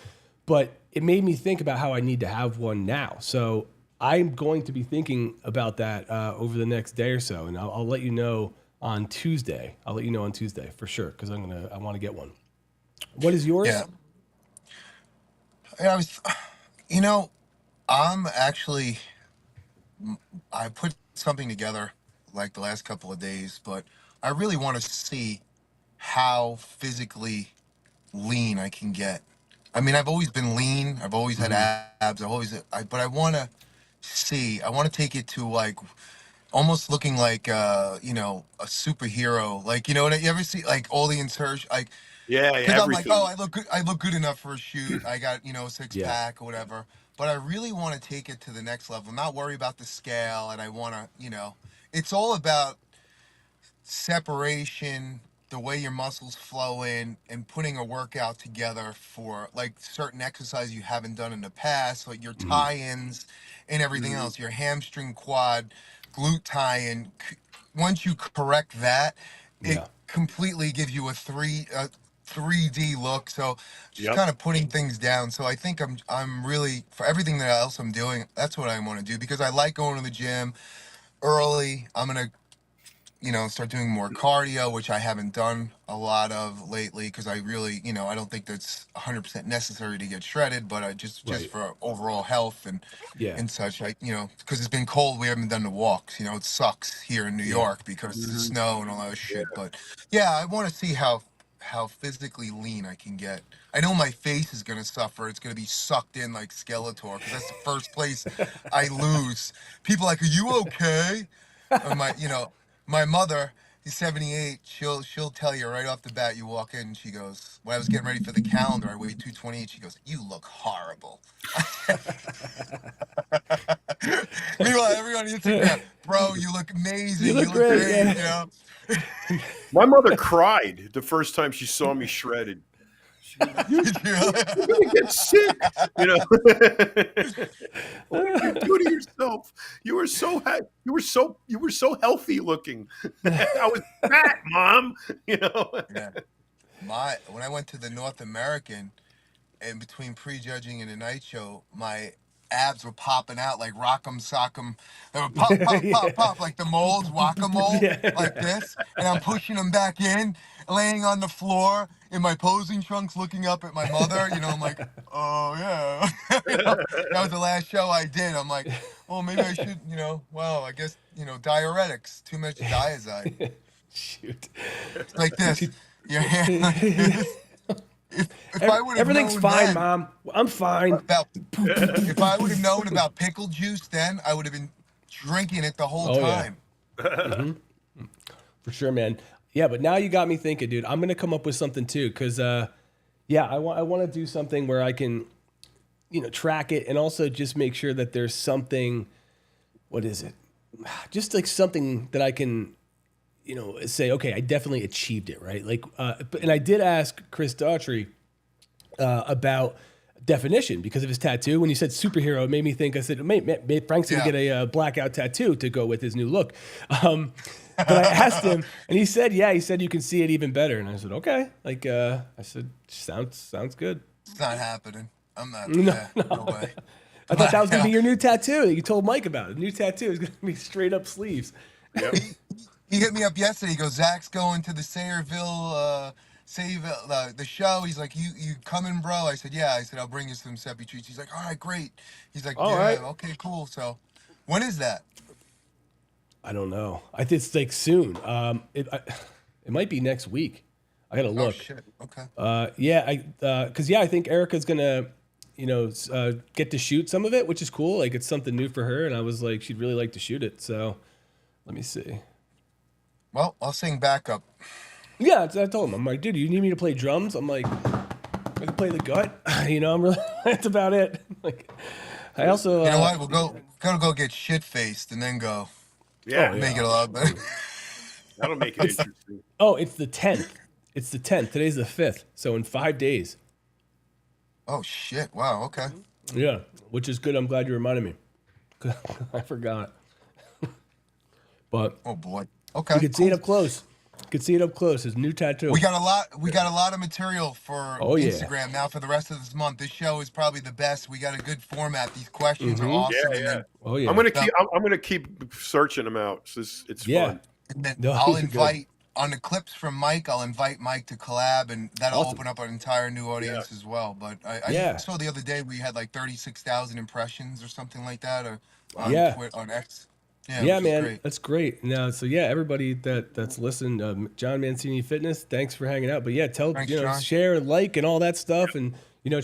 But it made me think about how I need to have one now. So I'm going to be thinking about that over the next day or so, and I'll let you know on Tuesday. I'll let you know on Tuesday for sure, because I want to get one. What is yours? Yeah. I'm actually, I put something together like the last couple of days, but I really want to see how physically lean I can get. I mean, I've always been lean. I've always had abs. But I want to take it to like almost looking like, a superhero. Like, you ever see like all the insertion, like, Yeah, because I'm like, everything. oh, I look good enough for a shoot. I got, six Yeah. pack or whatever. But I really want to take it to the next level. Not worry about the scale. And I want to, it's all about separation, the way your muscles flow in, and putting a workout together for like certain exercise you haven't done in the past, like your tie-ins and everything else, your hamstring, quad, glute tie-in. Once you correct that, it Yeah. completely gives you a 3D look. So just Yep. kind of putting things down. So I think I'm really, for everything that else I'm doing, that's what I want to do, because I like going to the gym early. I'm gonna start doing more cardio, which I haven't done a lot of lately because I really, I don't think that's 100% necessary to get shredded, but I just Right. for overall health Yeah. and such, because it's been cold, we haven't done the walks. It sucks here in New Yeah. York because of the Mhm. snow and all that Yeah. shit. But yeah, I want to see how physically lean I can get. I know my face is gonna suffer. It's gonna be sucked in like Skeletor because that's the first place I lose. People like, are you okay? Or my mother, he's 78. She'll tell you right off the bat. You walk in, and she goes, when I was getting ready for the calendar, I weighed 228. She goes, you look horrible. Meanwhile, everyone on Instagram, bro, you look amazing. You You look look great, great. yeah. My mother cried the first time she saw me shredded. She goes, "You're gonna get sick," you know. What did you do to yourself? You were so healthy looking. I was fat, Mom. You know. Yeah. When I went to the North American, and between prejudging and the night show, my abs were popping out like rock'em sock'em. They were pop, pop, pop, Yeah. pop like the moles, whack-a-mole, like Yeah. this. And I'm pushing them back in, laying on the floor in my posing trunks, looking up at my mother. I'm like, oh yeah. That was the last show I did. I'm like, well, maybe I should, well, I guess, diuretics, too much diazide. Shoot. It's like this. Your hand like this. If I would have Everything's known fine, then Mom. I'm fine. about if I would have known about pickle juice then, I would have been drinking it the whole Oh yeah. time. For sure, man. Yeah, but now you got me thinking, dude. I'm gonna come up with something too, because yeah, I want to do something where I can, track it and also just make sure that there's something. What is it? Just like something that I can, say, okay, I definitely achieved it, right? Like, and I did ask Chris Daughtry about definition because of his tattoo. When you said superhero, it made me think. I said, maybe Frank's gonna Yeah. get a blackout tattoo to go with his new look. But I asked him, and he said, yeah, he said you can see it even better. And I said, okay. Like, I said, sounds good. It's not happening. I'm not. No, No way. I thought that was gonna be your new tattoo that you told Mike about. The new tattoo is gonna be straight up sleeves. Yep. He hit me up yesterday. He goes, Zach's going to the Sayreville, the show. He's like, you coming, bro? I said, yeah. I said, I'll bring you some Seppi treats. He's like, all right, great. He's like, All yeah, right. okay, cool. So, when is that? I don't know. I think it's like soon. It might be next week. I gotta Oh look. shit. Okay. Because I think Erica's gonna, get to shoot some of it, which is cool. Like it's something new for her, and I was like, she'd really like to shoot it. So, let me see. Well, I'll sing backup. Yeah, I told him. I'm like, dude, you need me to play drums? I'm like, I can play the gut. I'm really. That's about it. Like, I also. You know what? Gotta go get shit faced and then go Yeah, make it a lot better. that'll make it interesting. Oh, it's the 10th. It's the 10th. Today's the 5th. So in 5 days. Oh shit! Wow. Okay. Yeah, which is good. I'm glad you reminded me. I forgot. But Oh boy. Okay. you could see it up close. You could see it up close. His new tattoo. We got a lot. We got a lot of material for Oh, yeah. Instagram now for the rest of this month. This show is probably the best. We got a good format. These questions are awesome. Yeah, And yeah. then, Oh yeah. I'm gonna keep searching them out. It's Yeah. fun. and then No, I'll these are good. invite on the clips from Mike. I'll invite Mike to collab, and that'll Awesome. open up an entire new audience as well. But I Yeah. saw the other day we had like 36,000 impressions or something like that, or on Yeah. on X. Yeah, which is man, great. that's great. Now, so yeah, everybody that's listened, John Mancini Fitness, thanks for hanging out. But yeah, Thanks, John. share and like and all that stuff, and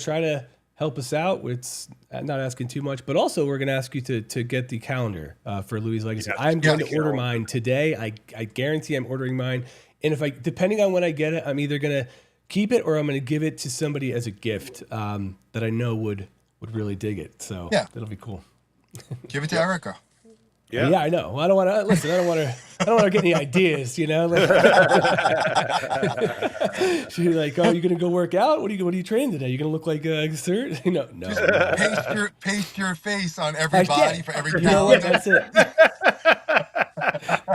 try to help us out. It's not asking too much, but also we're going to ask you to get the calendar for Louis Legacy. Yes, I'm going yes, to order calendar. mine today. I guarantee I'm ordering mine, and depending on when I get it, I'm either going to keep it or I'm going to give it to somebody as a gift that I know would really dig it. So Yeah. that'll be cool. Give it to Erica. Yeah. I know. Well, I don't want to listen. I don't want to get any ideas. She's like, "Oh, you gonna go work out? What are you training today? You gonna look like a cert?" No. Paste your face on every body for every You know what? calendar. That's it.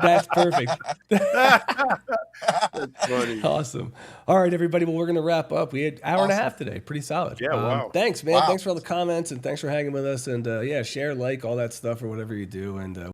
That's perfect. That's funny. Awesome. All right, everybody. Well, we're gonna wrap up. We had an hour and a Awesome. half today. Pretty solid. Yeah, wow. Thanks, man. Wow. Thanks for all the comments and thanks for hanging with us. And share, like, all that stuff or whatever you do. And